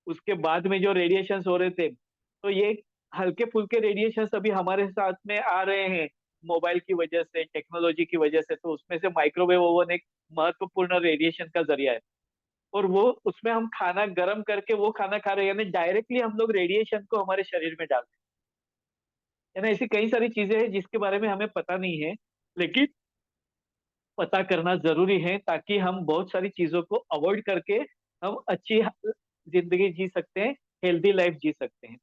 उसके बाद में जो रेडिएशंस हो रहे थे, तो ये हल्के फुल्के रेडिएशंस अभी हमारे साथ में आ रहे हैं मोबाइल की वजह से, टेक्नोलॉजी की वजह से। तो उसमें से माइक्रोवेव ओवन एक महत्वपूर्ण रेडिएशन का जरिया है। और वो उसमें हम खाना गर्म करके वो खाना खा रहे हैं, यानी डायरेक्टली हम लोग रेडिएशन को हमारे शरीर में डालते हैं। यानी ऐसी कई सारी चीजें हैं जिसके बारे में हमें पता नहीं है, लेकिन पता करना जरूरी है, ताकि हम बहुत सारी चीजों को अवॉइड करके हम अच्छी जिंदगी जी सकते हैं, हेल्दी लाइफ जी सकते हैं।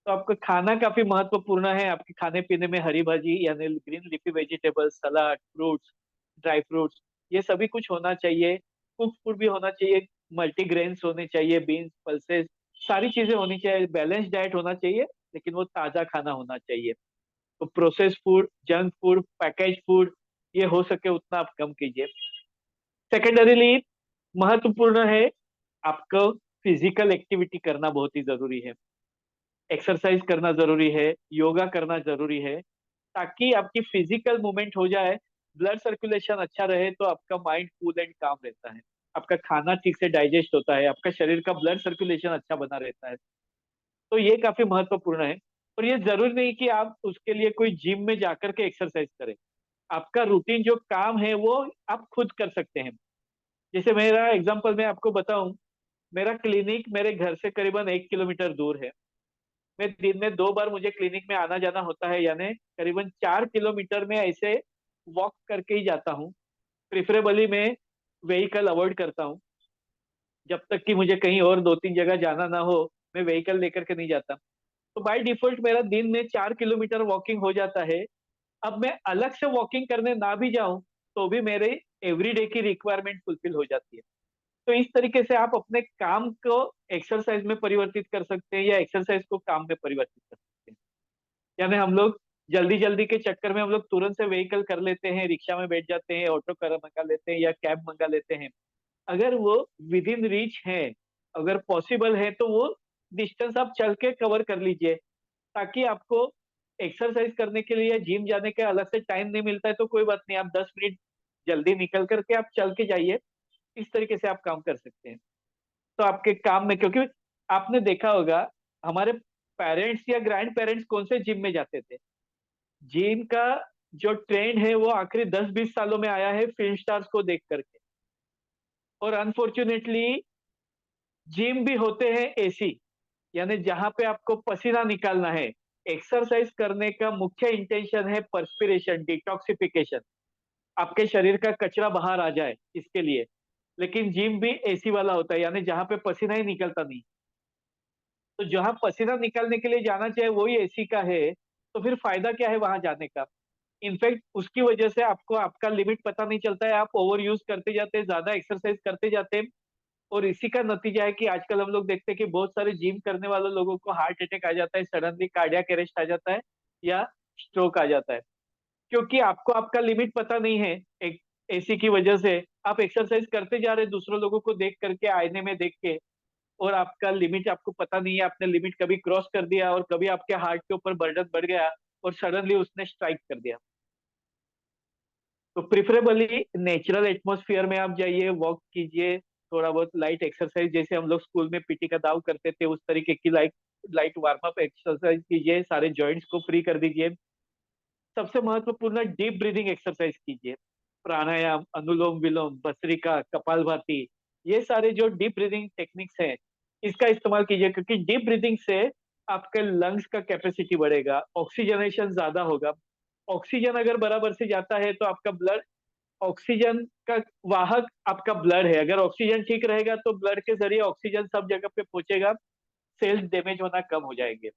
तो आपका खाना काफी महत्वपूर्ण है। आपके खाने पीने में हरी भाजी यानी ग्रीन लीफी वेजिटेबल्स, सलाद, फ्रूट्स, ड्राई फ्रूट्स, ये सभी कुछ होना चाहिए। कुक फूड भी होना चाहिए, मल्टीग्रेन्स होने चाहिए, बीन्स, पल्सेस, सारी चीजें होनी चाहिए। बैलेंस डाइट होना चाहिए, लेकिन वो ताजा खाना होना चाहिए। तो process food, junk food, package food, ये हो सके उतना आप कम कीजिए। सेकेंडरीली महत्वपूर्ण है, आपको फिजिकल एक्टिविटी करना बहुत ही जरूरी है। एक्सरसाइज करना जरूरी है, योगा करना जरूरी है, ताकि आपकी फिजिकल मूवमेंट हो जाए, ब्लड सर्कुलेशन अच्छा रहे, तो आपका माइंड कूल एंड काम रहता है, आपका खाना ठीक से डाइजेस्ट होता है, आपका शरीर का ब्लड सर्कुलेशन अच्छा बना रहता है। तो ये काफी महत्वपूर्ण है। और ये जरूरी नहीं कि आप उसके लिए कोई जिम में जाकर के एक्सरसाइज करें। आपका रूटीन जो काम है वो आप खुद कर सकते हैं। जैसे मेरा एग्जांपल मैं आपको बताऊं, मेरा क्लिनिक मेरे घर से करीबन 1 किलोमीटर दूर है। मैं दिन में 2 बार मुझे क्लिनिक में आना जाना होता है, यानी करीबन 4 किलोमीटर में ऐसे वॉक करके ही जाता हूँ। प्रिफरेबली मैं व्हीकल अवॉइड करता हूँ, जब तक कि मुझे कहीं और 2-3 जगह जाना ना हो, मैं व्हीकल लेकर के नहीं जाता। तो बाय डिफॉल्ट मेरा दिन में 4 किलोमीटर वॉकिंग हो जाता है। अब मैं अलग से वॉकिंग करने ना भी जाऊं, तो भी मेरे एवरीडे की रिक्वायरमेंट फुलफिल हो जाती है। तो इस तरीके से आप अपने काम को एक्सरसाइज में परिवर्तित कर सकते हैं, या एक्सरसाइज को काम में परिवर्तित कर सकते हैं। यानी हम लोग जल्दी जल्दी के चक्कर में हम लोग तुरंत से व्हीकल कर लेते हैं, रिक्शा में बैठ जाते हैं, ऑटो कर मंगा लेते हैं या कैब मंगा लेते हैं। अगर वो विद इन रीच है, अगर पॉसिबल है, तो वो डिस्टेंस आप चल के कवर कर लीजिए, ताकि आपको एक्सरसाइज करने के लिए जिम जाने का अलग से टाइम नहीं मिलता है तो कोई बात नहीं, आप 10 मिनट जल्दी निकल करके आप चल के जाइए। इस तरीके से आप काम कर सकते हैं। तो आपके काम में, क्योंकि आपने देखा होगा हमारे पेरेंट्स या ग्रैंड पेरेंट्स कौन से जिम में जाते थे। जिम का जो ट्रेंड है वो आखिरी 10-20 सालों में आया है, फिल्म स्टार्स को देख करके। और अनफॉर्चुनेटली जिम भी होते हैं एसी, यानी जहां पे आपको पसीना निकालना है। एक्सरसाइज करने का मुख्य इंटेंशन है पर्सपिरेशन, डिटॉक्सिफिकेशन, आपके शरीर का कचरा बाहर आ जाए इसके लिए। लेकिन जिम भी एसी वाला होता है, यानी जहां पे पसीना ही निकलता नहीं। तो जहां पसीना निकालने के लिए जाना चाहिए वही एसी का है, तो फिर फायदा क्या है वहां जाने का। इनफैक्ट उसकी वजह से आपको आपका लिमिट पता नहीं चलता है, आप ओवर यूज करते जाते हैं, ज्यादा एक्सरसाइज करते जाते हैं, और इसी का नतीजा है कि आजकल हम लोग देखते हैं कि बहुत सारे जिम करने वाले लोगों को हार्ट अटैक आ जाता है, सडनली कार्डियक अरेस्ट आ जाता है या स्ट्रोक आ जाता है, क्योंकि आपको आपका लिमिट पता नहीं है। एक एसी की वजह से आप एक्सरसाइज करते जा रहे हैं दूसरों लोगों को देख करके, आईने में देख के, और आपका लिमिट आपको पता नहीं है, आपने लिमिट कभी क्रॉस कर दिया और कभी आपके हार्ट के ऊपर बर्डन बढ़ गया और सडनली उसने स्ट्राइक कर दिया। तो प्रिफरेबली नेचुरल एटमॉस्फेयर में आप जाइए, वॉक कीजिए, थोड़ा बहुत लाइट एक्सरसाइज, जैसे हम लोग स्कूल में पीटी का दाव करते थे उस तरीके की light light warm up exercise कीजिए, सारे जॉइंट्स को फ्री कर दीजिए। सबसे महत्वपूर्ण डीप ब्रीदिंग एक्सरसाइज कीजिए, प्राणायाम, अनुलोम विलोम, भस्त्रिका, कपालभाति, ये सारे जो डीप ब्रीदिंग टेक्निक्स हैं इसका इस्तेमाल कीजिए, क्योंकि डीप ब्रीदिंग से आपके लंग्स का कैपेसिटी बढ़ेगा, ऑक्सीजनेशन ज्यादा होगा। ऑक्सीजन अगर बराबर से जाता है तो आपका ब्लड, ऑक्सीजन का वाहक आपका ब्लड है, अगर ऑक्सीजन ठीक रहेगा तो ब्लड के जरिए ऑक्सीजन सब जगह पे पहुंचेगा, सेल्स डैमेज होना कम हो जाएंगे।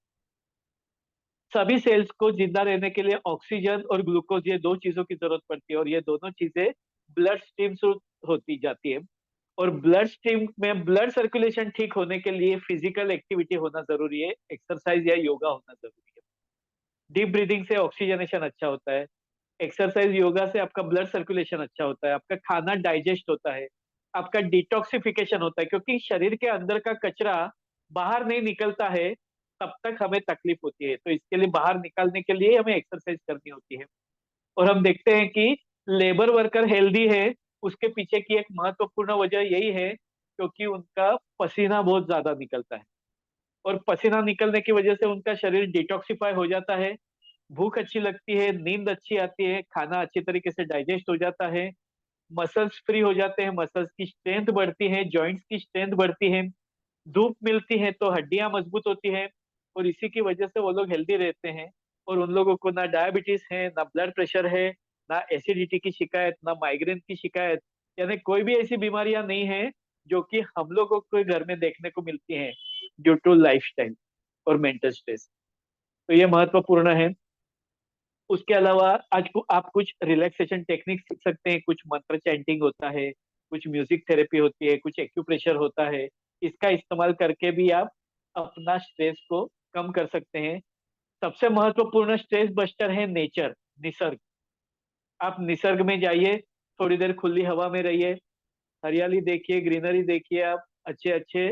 सभी सेल्स को जिंदा रहने के लिए ऑक्सीजन और ग्लूकोज, ये दो चीजों की जरूरत पड़ती है, और ये दोनों चीजें ब्लड स्ट्रीम से होती जाती है। और ब्लड स्ट्रीम में ब्लड सर्कुलेशन ठीक होने के लिए फिजिकल एक्टिविटी होना जरूरी है, एक्सरसाइज या योगा होना जरूरी है। डीप ब्रीदिंग से ऑक्सीजनेशन अच्छा होता है, एक्सरसाइज योगा से आपका ब्लड सर्कुलेशन अच्छा होता है, आपका खाना डाइजेस्ट होता है, आपका डिटॉक्सिफिकेशन होता है, क्योंकि शरीर के अंदर का कचरा बाहर नहीं निकलता है तब तक हमें तकलीफ होती है, तो इसके लिए बाहर निकालने के लिए हमें एक्सरसाइज करनी होती है। और हम देखते हैं कि लेबर वर्कर हेल्दी है, उसके पीछे की एक महत्वपूर्ण वजह यही है क्योंकि उनका पसीना बहुत ज्यादा निकलता है, और पसीना निकलने की वजह से उनका शरीर डिटॉक्सिफाई हो जाता है, भूख अच्छी लगती है, नींद अच्छी आती है, खाना अच्छी तरीके से डाइजेस्ट हो जाता है, मसल्स फ्री हो जाते हैं, मसल्स की स्ट्रेंथ बढ़ती है, जॉइंट्स की स्ट्रेंथ बढ़ती है, धूप मिलती है तो हड्डियां मजबूत होती है, और इसी की वजह से वो लोग हेल्दी रहते हैं। और उन लोगों को ना डायबिटीज है, ना ब्लड प्रेशर है, ना एसिडिटी की शिकायत, ना माइग्रेन की शिकायत, यानी कोई भी ऐसी बीमारियां नहीं है जो कि हम लोगों को घर में देखने को मिलती हैं ड्यू टू लाइफस्टाइल और मेंटल स्ट्रेस। तो ये महत्वपूर्ण है। उसके अलावा आज को आप कुछ रिलैक्सेशन टेक्निक सीख सकते हैं, कुछ मंत्र चैंटिंग होता है, कुछ म्यूजिक थेरेपी होती है, कुछ एक्यूप्रेशर होता है, इसका इस्तेमाल करके भी आप अपना स्ट्रेस को कम कर सकते हैं। सबसे महत्वपूर्ण स्ट्रेस बस्टर है नेचर, निसर्ग। आप निसर्ग में जाइए, थोड़ी देर खुली हवा में रहिए, हरियाली देखिए, ग्रीनरी देखिए, आप अच्छे अच्छे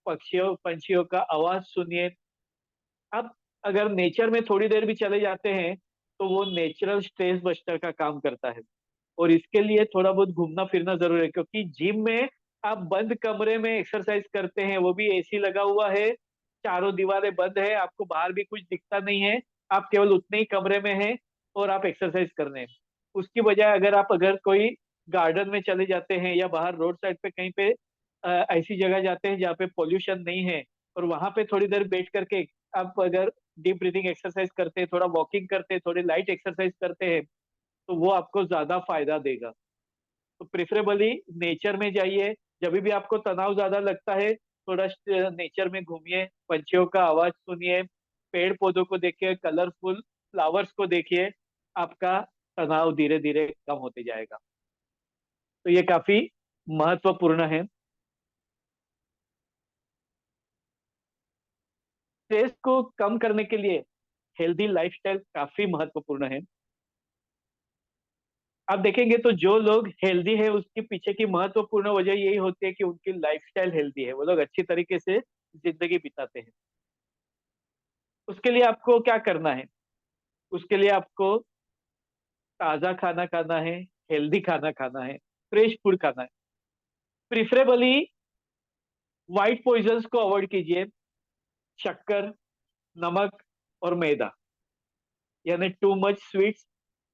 पक्षियों पंछियों का आवाज सुनिए। आप अगर नेचर में थोड़ी देर भी चले जाते हैं तो वो नेचुरल स्ट्रेस बस्टर का काम करता है। और इसके लिए थोड़ा बहुत घूमना फिरना जरूरी है, क्योंकि जिम में आप बंद कमरे में एक्सरसाइज करते हैं, वो भी एसी लगा हुआ है, चारों दीवारें बंद है, आपको बाहर भी कुछ दिखता नहीं है, आप केवल उतने ही कमरे में हैं और आप एक्सरसाइज कर रहे हैं। उसकी बजाय अगर कोई गार्डन में चले जाते हैं या बाहर रोड साइड पे कहीं पे ऐसी जगह जाते हैं जहाँ पे पोल्यूशन नहीं है, और वहां पे थोड़ी देर बैठ करके आप अगर डीप ब्रीथिंग एक्सरसाइज करते हैं, थोड़ा वॉकिंग करते हैं, थोड़ी लाइट एक्सरसाइज करते हैं, तो वो आपको ज्यादा फायदा देगा। तो प्रेफरेबली नेचर में जाइए, जब भी आपको तनाव ज्यादा लगता है थोड़ा नेचर में घूमिए, पंछियों का आवाज सुनिए, पेड़ पौधों को देखिए, कलरफुल फ्लावर्स को देखिए, आपका तनाव धीरे धीरे कम होते जाएगा। तो ये काफी महत्वपूर्ण है। स्ट्रेस को कम करने के लिए हेल्दी लाइफस्टाइल काफी महत्वपूर्ण है। आप देखेंगे तो जो लोग हेल्दी है उसके पीछे की महत्वपूर्ण वजह यही होती है कि उनकी लाइफस्टाइल हेल्दी है, वो लोग अच्छी तरीके से जिंदगी बिताते हैं। उसके लिए आपको क्या करना है? उसके लिए आपको ताजा खाना खाना है, हेल्दी खाना खाना है, फ्रेश फूड खाना है। प्रिफरेबली व्हाइट पॉइजन्स को अवॉइड कीजिए, शक्कर, नमक और मैदा, यानी too much sweets,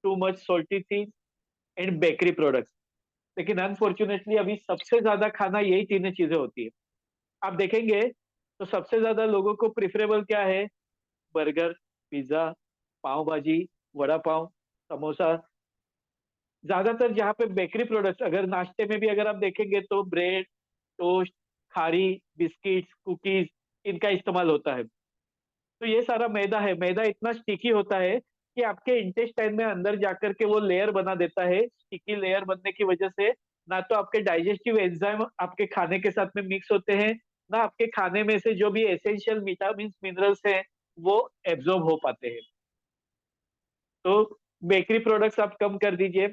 too much salty things and bakery products. लेकिन अनफॉर्चुनेटली अभी सबसे ज्यादा खाना यही तीनों चीजें होती है। आप देखेंगे तो सबसे ज्यादा लोगों को प्रिफरेबल क्या है? बर्गर, पिज्जा, पाव भाजी, वड़ा पाव, समोसा। ज्यादातर जहाँ पे बेकरी प्रोडक्ट्स, अगर नाश्ते में भी अगर आप देखेंगे तो ब्रेड, टोस्ट, खारी, बिस्किट्स, कुकीज, इनका इस्तेमाल होता है। तो ये सारा मैदा है, मैदा इतना स्टिकी होता है कि आपके इंटेस्टाइन में अंदर जाकर के वो लेयर बना देता है, स्टिकी लेयर बनने की वजह से ना तो आपके डाइजेस्टिव एंजाइम आपके खाने के साथ में मिक्स होते हैं, ना आपके खाने में से जो भी एसेंशियल विटामिन मिनरल्स हैं वो एब्जॉर्ब हो पाते हैं। तो बेकरी प्रोडक्ट्स आप कम कर दीजिए।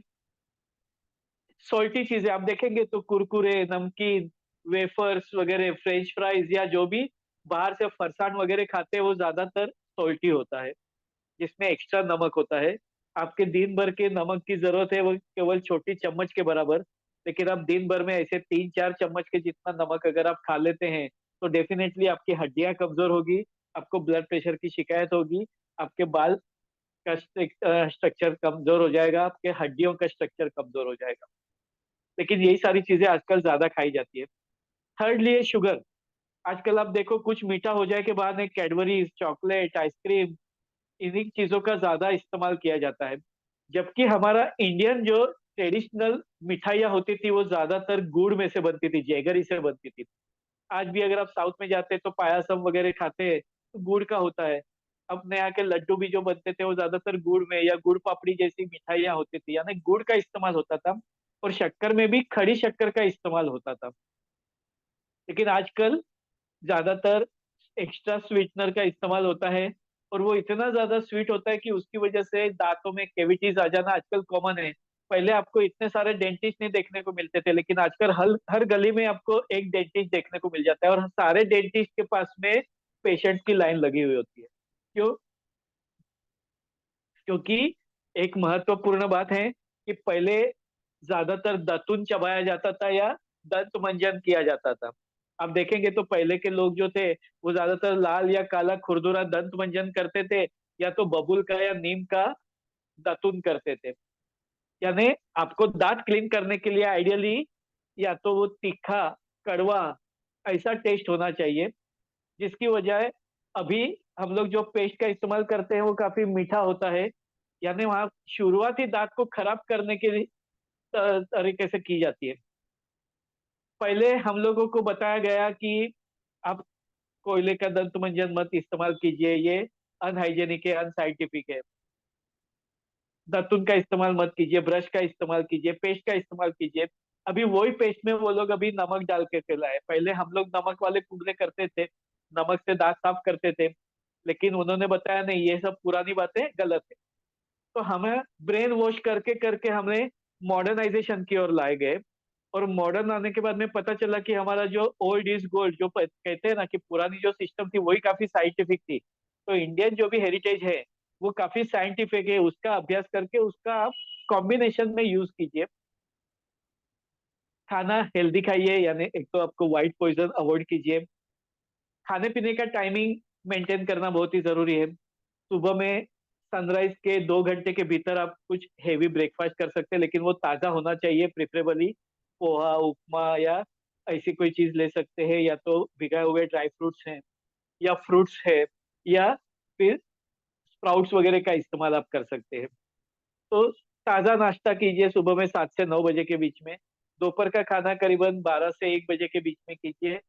सॉल्टी चीजें आप देखेंगे तो कुरकुरे, नमकीन, वेफर्स वगैरह, फ्रेंच फ्राइज या जो भी बाहर से फरसान वगैरह खाते हैं वो ज्यादातर सॉल्टी होता है, जिसमें एक्स्ट्रा नमक होता है। आपके दिन भर के नमक की जरूरत है वो केवल छोटी चम्मच के बराबर, लेकिन आप दिन भर में ऐसे 3-4 चम्मच के जितना नमक अगर आप खा लेते हैं तो डेफिनेटली आपकी हड्डियां कमजोर होगी, आपको ब्लड प्रेशर की शिकायत होगी, आपके बाल का स्ट्रक्चर कमजोर हो जाएगा, आपके हड्डियों का स्ट्रक्चर कमजोर हो जाएगा। लेकिन यही सारी चीजें आजकल ज्यादा खाई जाती है। थर्डली है शुगर। आजकल आप देखो कुछ मीठा हो जाए के बाद में कैडबरीज, चॉकलेट, आइसक्रीम, इन्हीं चीजों का ज्यादा इस्तेमाल किया जाता है। जबकि हमारा इंडियन जो ट्रेडिशनल मिठाइयाँ होती थी वो ज्यादातर गुड़ में से बनती थी, जेगरी से बनती थी। आज भी अगर आप साउथ में जाते हैं तो पायासम वगैरह खाते हैं तो गुड़ का होता है। अपने यहाँ के लड्डू भी जो बनते थे वो ज्यादातर गुड़ में, या गुड़ पापड़ी जैसी मिठाइयाँ होती थी, यानी गुड़ का इस्तेमाल होता था। और शक्कर में भी खड़ी शक्कर का इस्तेमाल होता था। लेकिन आजकल ज्यादातर एक्स्ट्रा स्वीटनर का इस्तेमाल होता है, और वो इतना ज्यादा स्वीट होता है कि उसकी वजह से दांतों में कैविटीज आ जाना आजकल कॉमन है। पहले आपको इतने सारे डेंटिस्ट नहीं देखने को मिलते थे, लेकिन आजकल हर हर गली में आपको एक डेंटिस्ट देखने को मिल जाता है, और सारे डेंटिस्ट के पास में पेशेंट की लाइन लगी हुई होती है। क्यों? क्योंकि एक महत्वपूर्ण बात है कि पहले ज्यादातर दातुन चबाया जाता था या दंत मंजन किया जाता था। आप देखेंगे तो पहले के लोग जो थे वो ज्यादातर लाल या काला खुरदुरा दंत मंजन करते थे, या तो बबूल का या नीम का दातुन करते थे। यानी आपको दांत क्लीन करने के लिए आइडियली या तो वो तीखा, कड़वा ऐसा टेस्ट होना चाहिए, जिसकी वजह अभी हम लोग जो पेस्ट का इस्तेमाल करते हैं वो काफी मीठा होता है। यानी वहाँ शुरुआती दांत को खराब करने के तरीके से की जाती है। पहले हम लोगों को बताया गया कि आप कोयले का दंत मंजन मत इस्तेमाल कीजिए, ये अनहाइजेनिक है, अनसाइंटिफिक है। दातुन का इस्तेमाल मत कीजिए, ब्रश का इस्तेमाल कीजिए, पेस्ट का इस्तेमाल कीजिए। अभी वही पेस्ट में वो लोग अभी नमक डाल के खिलाए। पहले हम लोग नमक वाले कुगले करते थे, नमक से दांत साफ करते थे, लेकिन उन्होंने बताया नहीं, ये सब पुरानी बातें गलत है। तो हमें ब्रेन वॉश करके करके हमें मॉडर्नाइजेशन की ओर लाए गए, और मॉडर्न आने के बाद में पता चला कि हमारा जो ओल्ड इज गोल्ड जो कहते हैं ना, कि पुरानी जो सिस्टम थी वही काफी साइंटिफिक थी। तो इंडियन जो भी हेरिटेज है वो काफी साइंटिफिक है, उसका अभ्यास करके उसका आप कॉम्बिनेशन में यूज कीजिए। खाना हेल्दी खाइए, यानी एक तो आपको व्हाइट पॉइजन अवॉइड कीजिए। खाने पीने का टाइमिंग मेंटेन करना बहुत ही जरूरी है। सुबह में सनराइज के 2 घंटे के भीतर आप कुछ हेवी ब्रेकफास्ट कर सकते हैं, लेकिन वो ताजा होना चाहिए, प्रिफरेबली पोहा, उपमा या ऐसी कोई चीज ले सकते हैं, या तो भिगाए हुए ड्राई फ्रूट्स हैं या फ्रूट्स है, या फिर स्प्राउट्स वगैरह का इस्तेमाल आप कर सकते हैं। तो ताजा नाश्ता कीजिए सुबह में 7 से 9 बजे के बीच में। दोपहर का खाना करीबन 12 से 1 बजे के बीच में कीजिए।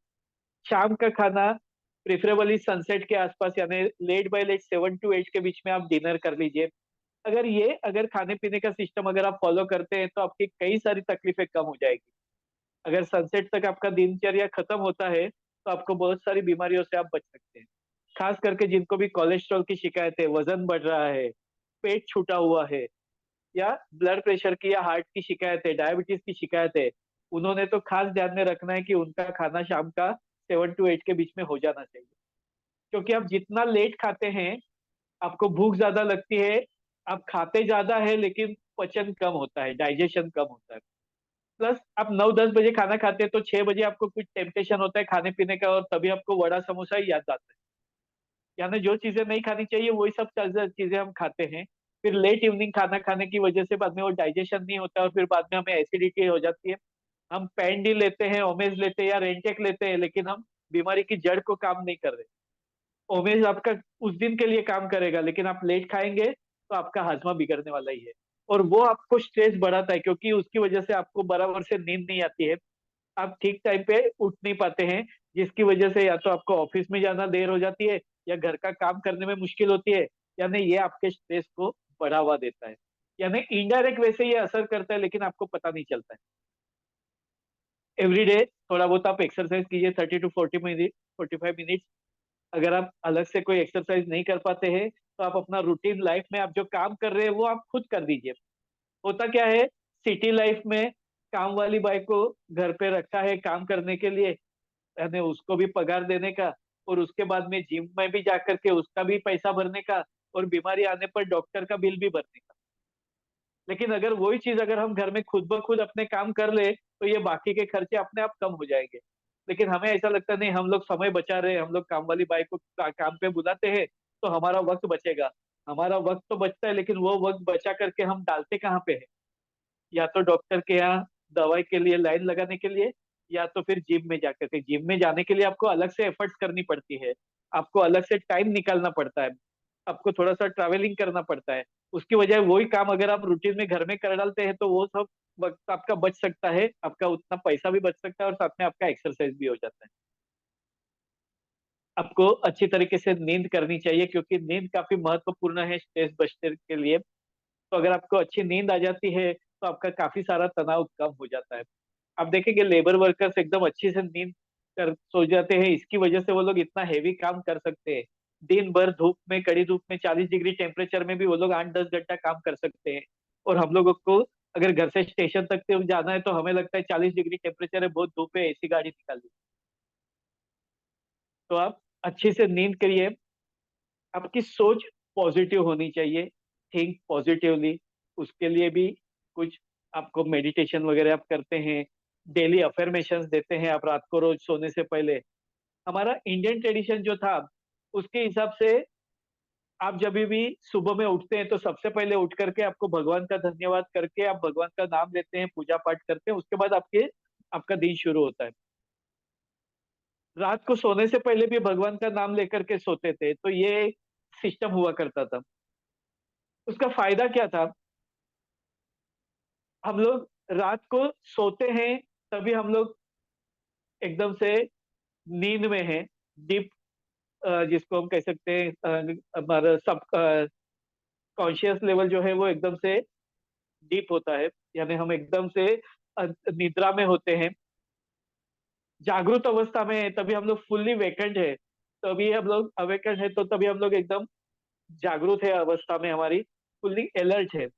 शाम का खाना प्रेफरेबली सनसेट के आसपास, यानी लेट बाय लेट 7 to 8 के बीच में आप डिनर कर लीजिए। अगर खाने पीने का सिस्टम अगर आप फॉलो करते हैं तो आपकी कई सारी तकलीफें कम हो जाएगी। अगर सनसेट तक आपका दिनचर्या खत्म होता है तो आपको बहुत सारी बीमारियों से आप बच सकते हैं। खास करके जिनको भी कोलेस्ट्रॉल की शिकायत है, वजन बढ़ रहा है, पेट छूटा हुआ है, या ब्लड प्रेशर की या हार्ट की शिकायत है, डायबिटीज की शिकायत है, उन्होंने तो खास ध्यान में रखना है कि उनका खाना शाम का 7 to 8 के बीच में हो जाना चाहिए। क्योंकि आप जितना लेट खाते हैं आपको भूख ज्यादा लगती है, आप खाते ज्यादा है लेकिन पचन कम होता है, डाइजेशन कम होता है। प्लस आप 9-10 बजे खाना खाते हैं तो 6 बजे आपको कुछ टेम्पटेशन होता है खाने पीने का, और तभी आपको वड़ा समोसा ही याद आता है। यानी जो चीजें नहीं खानी चाहिए वही सब चीजें हम खाते हैं। फिर लेट इवनिंग खाना खाने की वजह से बाद में वो डाइजेशन नहीं होता, और फिर बाद में हमें एसिडिटी हो जाती है। हम पैन डी लेते हैं, ओमेज लेते हैं या रेंटेक लेते हैं, लेकिन हम बीमारी की जड़ को काम नहीं कर रहे। ओमेज आपका उस दिन के लिए काम करेगा, लेकिन आप लेट खाएंगे तो आपका हाजमा बिगड़ने वाला ही है। और वो आपको स्ट्रेस बढ़ाता है, क्योंकि उसकी वजह से आपको बराबर से नींद नहीं आती है, आप ठीक टाइम पे उठ नहीं पाते हैं, जिसकी वजह से या तो आपको ऑफिस में जाना देर हो जाती है, या घर का काम करने में मुश्किल होती है। यानी ये आपके स्ट्रेस को बढ़ावा देता है। यानी इनडायरेक्ट वैसे ये असर करता है, लेकिन आपको पता नहीं चलता है। एवरी डे थोड़ा बहुत आप एक्सरसाइज कीजिए, 30 to 40 मिनट, 45 मिनट। अगर आप अलग से कोई एक्सरसाइज नहीं कर पाते हैं तो आप अपना रूटीन लाइफ में आप जो काम कर रहे हैं वो आप खुद कर दीजिए। होता क्या है, सिटी लाइफ में काम वाली बाई को घर पे रखा है काम करने के लिए, यानी उसको भी पगार देने का, और उसके बाद में जिम में भी जा करके उसका भी पैसा भरने का, और बीमारी आने पर डॉक्टर का बिल भी भरने का। लेकिन अगर वही चीज अगर हम घर में खुद ब खुद अपने काम कर ले तो ये बाकी के खर्चे अपने आप कम हो जाएंगे। लेकिन हमें ऐसा लगता नहीं, हम लोग समय बचा रहे हैं, हम लोग काम वाली बाई को काम पे बुलाते हैं तो हमारा वक्त बचेगा। हमारा वक्त तो बचता है लेकिन वो वक्त बचा करके हम डालते कहाँ पे है? या तो डॉक्टर के यहाँ दवाई के लिए लाइन लगाने के लिए, या तो फिर जिम में जाकर के। जिम में जाने के लिए आपको अलग से एफर्ट्स करनी पड़ती है, आपको अलग से टाइम निकालना पड़ता है, आपको थोड़ा सा ट्रैवलिंग करना पड़ता है। उसकी वजह वही काम अगर आप रूटीन में घर में कर डालते हैं तो वो सब वक्त आपका बच सकता है, आपका उतना पैसा भी बच सकता है और साथ में आपका एक्सरसाइज भी हो जाता है। आपको अच्छी तरीके से नींद करनी चाहिए क्योंकि नींद काफी महत्वपूर्ण है स्ट्रेस बस्टर के लिए। तो अगर आपको अच्छी नींद आ जाती है तो आपका काफी सारा तनाव कम हो जाता है। आप देखेंगे लेबर वर्कर्स एकदम अच्छी से नींद कर सो जाते हैं, इसकी वजह से वो लोग इतना हैवी काम कर सकते हैं। दिन भर धूप में, कड़ी धूप में, 40 डिग्री टेम्परेचर में भी वो लोग 8-10 घंटा काम कर सकते हैं। और हम लोगों को अगर घर से स्टेशन तक से जाना है तो हमें लगता है 40 डिग्री टेम्परेचर है, बहुत धूप है, ऐसी गाड़ी निकाल दी। तो आप अच्छे से नींद करिए। आपकी सोच पॉजिटिव होनी चाहिए, थिंक पॉजिटिवली। उसके लिए भी कुछ आपको मेडिटेशन वगैरह आप करते हैं, डेली अफर्मेशंस देते हैं आप रात को रोज सोने से पहले। हमारा इंडियन ट्रेडिशन जो था उसके हिसाब से आप जब भी सुबह में उठते हैं तो सबसे पहले उठ करके आपको भगवान का धन्यवाद करके आप भगवान का नाम लेते हैं, पूजा पाठ करते हैं, उसके बाद आपका दिन शुरू होता है। रात को सोने से पहले भी भगवान का नाम लेकर के सोते थे, तो ये सिस्टम हुआ करता था। उसका फायदा क्या था? हम लोग रात को सोते हैं तभी हम लोग एकदम से नींद में हैं, डीप, जिसको हम कह सकते हैं हमारा सब कॉन्शियस लेवल जो है वो एकदम से डीप होता है, यानी हम एकदम से निद्रा में होते हैं, जागृत अवस्था में है, तभी हम लोग फुल्ली वेकेंड है। तभी हम लोग अवेकेंड है तो तभी हम लोग एकदम जागरूक है अवस्था में, हमारी फुल्ली अलर्ट है।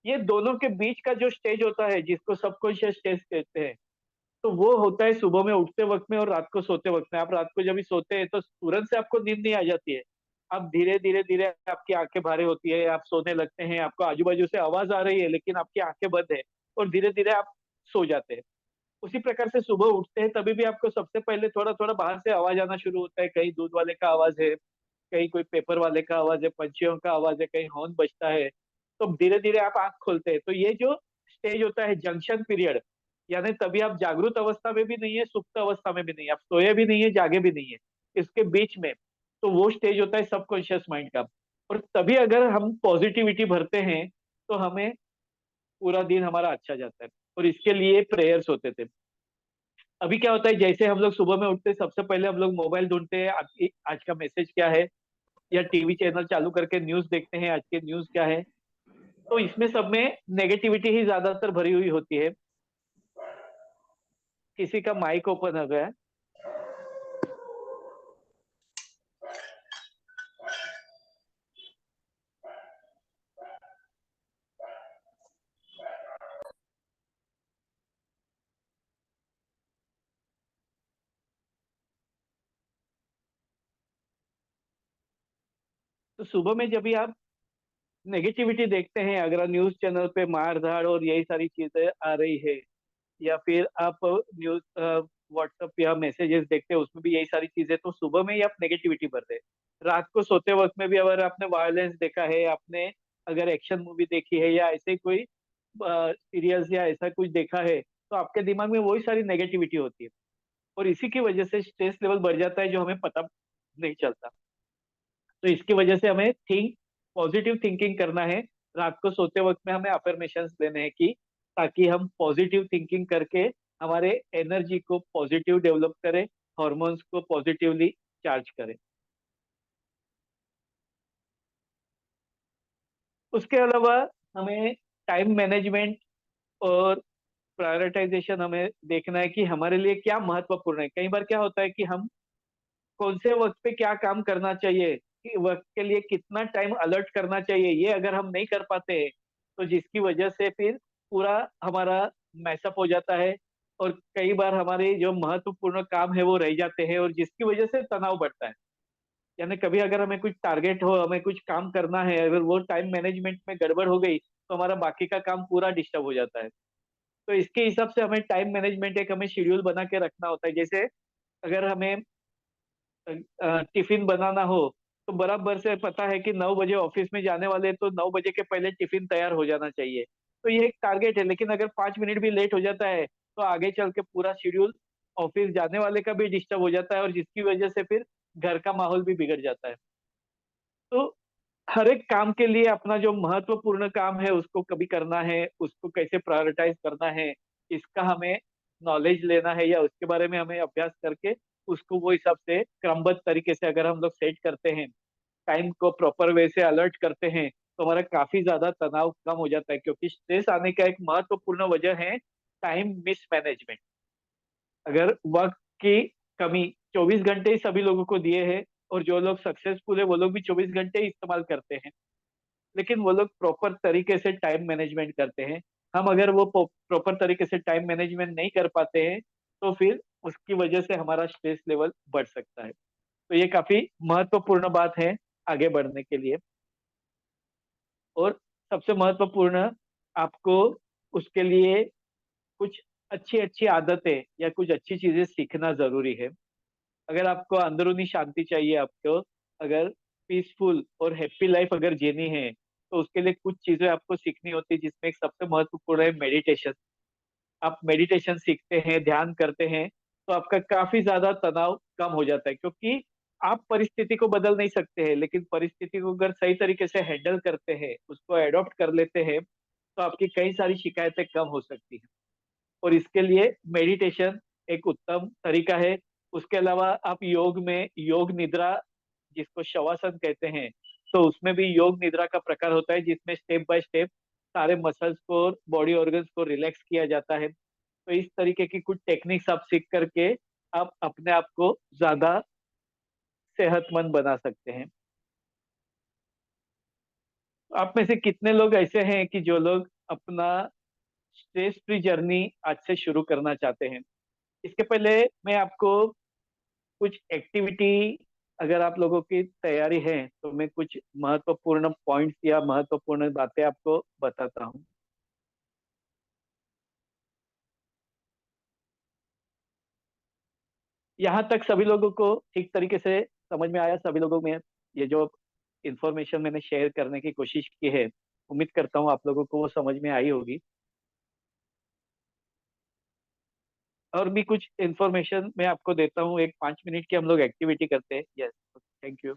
ये दोनों के बीच का जो स्टेज होता है जिसको सबकॉन्शियस स्टेज कहते हैं, तो वो होता है सुबह में उठते वक्त में और रात को सोते वक्त में। आप रात को जब भी सोते हैं तो तुरंत से आपको नींद नहीं आ जाती है, आप धीरे धीरे धीरे आपकी आंखें भारी होती है, आप सोने लगते हैं, आपको आजू बाजू से आवाज आ रही है लेकिन आपकी आंखें बंद है, और धीरे धीरे आप सो जाते हैं। उसी प्रकार से सुबह उठते हैं तभी भी आपको सबसे पहले थोड़ा थोड़ा बाहर से आवाज आना शुरू होता है, कहीं दूध वाले का आवाज है, कहीं कोई पेपर वाले का आवाज है, पंछियों का आवाज है, कहीं हॉर्न बजता है। तो धीरे धीरे आप आंख खोलते हैं तो ये जो स्टेज होता है जंक्शन पीरियड, यानी तभी आप जागृत अवस्था में भी नहीं है, सुप्त अवस्था में भी नहीं है, आप सोए भी नहीं है, जागे भी नहीं है, इसके बीच में। तो वो स्टेज होता है सबकॉन्शियस माइंड का। और तभी अगर हम पॉजिटिविटी भरते हैं तो हमें पूरा दिन हमारा अच्छा जाता है। और इसके लिए प्रेयर्स होते थे। अभी क्या होता है, जैसे हम लोग सुबह में उठते हैं सबसे पहले हम लोग मोबाइल ढूंढते हैं, आज का मैसेज क्या है, या टीवी चैनल चालू करके न्यूज देखते हैं, आज के न्यूज क्या है। तो इसमें सब में नेगेटिविटी ही ज्यादातर भरी हुई होती है। किसी का माइक ओपन हो गया है। तो सुबह में जब भी आप नेगेटिविटी देखते हैं, अगर न्यूज चैनल पे मार धाड़ और यही सारी चीजें आ रही है, या फिर आप न्यूज व्हाट्सएप या मैसेजेस देखते हैं उसमें भी यही सारी चीजें, तो सुबह में ही आप नेगेटिविटी भर रहे हैं। रात को सोते वक्त में भी अगर आपने वायलेंस देखा है, आपने अगर एक्शन मूवी देखी है या ऐसे कोई सीरियल्स या ऐसा कुछ देखा है, तो आपके दिमाग में वही सारी नेगेटिविटी होती है। और इसी की वजह से स्ट्रेस लेवल बढ़ जाता है जो हमें पता नहीं चलता। तो इसकी वजह से हमें पॉजिटिव थिंकिंग करना है। रात को सोते वक्त में हमें अफर्मेशंस लेने हैं कि ताकि हम पॉजिटिव थिंकिंग करके हमारे एनर्जी को पॉजिटिव डेवलप करें, हॉर्मोन्स को पॉजिटिवली चार्ज करें। उसके अलावा हमें टाइम मैनेजमेंट और प्रायोरिटाइजेशन हमें देखना है कि हमारे लिए क्या महत्वपूर्ण है। कई बार क्या होता है कि हम कौन से वक्त पे क्या काम करना चाहिए, कि वक्त के लिए कितना टाइम अलर्ट करना चाहिए, ये अगर हम नहीं कर पाते हैं तो जिसकी वजह से फिर पूरा हमारा मैसअप हो जाता है। और कई बार हमारे जो महत्वपूर्ण काम है वो रह जाते हैं और जिसकी वजह से तनाव बढ़ता है। यानी कभी अगर हमें कुछ टारगेट हो, हमें कुछ काम करना है, अगर वो टाइम मैनेजमेंट में गड़बड़ हो गई तो हमारा बाकी का काम पूरा डिस्टर्ब हो जाता है। तो इसके हिसाब से हमें टाइम मैनेजमेंट एक हमें शेड्यूल बना के रखना होता है। जैसे अगर हमें टिफिन बनाना हो तो बराबर से पता है कि 9 बजे ऑफिस में जाने वाले, तो 9 बजे के पहले टिफिन तैयार हो जाना चाहिए। तो ये एक टारगेट है, लेकिन अगर 5 मिनट भी लेट हो जाता है तो आगे चल के पूरा शेड्यूल ऑफिस जाने वाले का भी डिस्टर्ब हो जाता है और जिसकी वजह से फिर घर का माहौल भी बिगड़ जाता है। तो हर एक काम के लिए अपना जो महत्वपूर्ण काम है उसको कभी करना है, उसको कैसे प्रायोरिटाइज करना है, इसका हमें नॉलेज लेना है या उसके बारे में हमें अभ्यास करके उसको वो हिसाब से क्रमबद्ध तरीके से अगर हम लोग सेट करते हैं, टाइम को प्रॉपर वे से अलर्ट करते हैं, तो हमारा काफी ज्यादा तनाव कम हो जाता है। क्योंकि स्ट्रेस आने का एक महत्वपूर्ण वजह है टाइम मिसमैनेजमेंट। अगर वक्त की कमी, 24 घंटे ही सभी लोगों को दिए हैं और जो लोग सक्सेसफुल है वो लोग भी 24 घंटे ही इस्तेमाल करते हैं, लेकिन वो लोग प्रॉपर तरीके से टाइम मैनेजमेंट करते हैं। हम अगर वो प्रॉपर तरीके से टाइम मैनेजमेंट नहीं कर पाते हैं तो फिर उसकी वजह से हमारा स्ट्रेस लेवल बढ़ सकता है। तो ये काफी महत्वपूर्ण बात है आगे बढ़ने के लिए। और सबसे महत्वपूर्ण, आपको उसके लिए कुछ अच्छी अच्छी आदतें या कुछ अच्छी चीजें सीखना जरूरी है। अगर आपको अंदरूनी शांति चाहिए, आपको अगर पीसफुल और हैप्पी लाइफ अगर जीनी है तो उसके लिए कुछ चीजें आपको सीखनी होती है, जिसमें एक सबसे महत्वपूर्ण है मेडिटेशन। आप मेडिटेशन सीखते हैं, ध्यान करते हैं, तो आपका काफी ज्यादा तनाव कम हो जाता है। क्योंकि आप परिस्थिति को बदल नहीं सकते हैं, लेकिन परिस्थिति को अगर सही तरीके से हैंडल करते हैं, उसको एडॉप्ट कर लेते हैं, तो आपकी कई सारी शिकायतें कम हो सकती हैं। और इसके लिए मेडिटेशन एक उत्तम तरीका है। उसके अलावा आप योग में योग निद्रा, जिसको शवासन कहते हैं, तो उसमें भी योग निद्रा का प्रकार होता है जिसमें स्टेप बाय स्टेप सारे मसल्स को, बॉडी ऑर्गन्स को रिलैक्स किया जाता है। तो इस तरीके की कुछ टेक्निक्स आप सीख करके आप अपने आप को ज्यादा सेहतमंद बना सकते हैं। आप में से कितने लोग ऐसे हैं कि जो लोग अपना स्ट्रेस फ्री जर्नी आज से शुरू करना चाहते हैं? इसके पहले मैं आपको कुछ एक्टिविटी, अगर आप लोगों की तैयारी है तो मैं कुछ महत्वपूर्ण पॉइंट्स या महत्वपूर्ण बातें आपको बताता हूँ। यहाँ तक सभी लोगों को ठीक तरीके से समझ में आया? सभी लोगों में ये जो इंफॉर्मेशन मैंने शेयर करने की कोशिश की है, उम्मीद करता हूँ आप लोगों को वो समझ में आई होगी। और भी कुछ इंफॉर्मेशन मैं आपको देता हूँ। एक 5 मिनट की हम लोग एक्टिविटी करते हैं। Yes, thank you.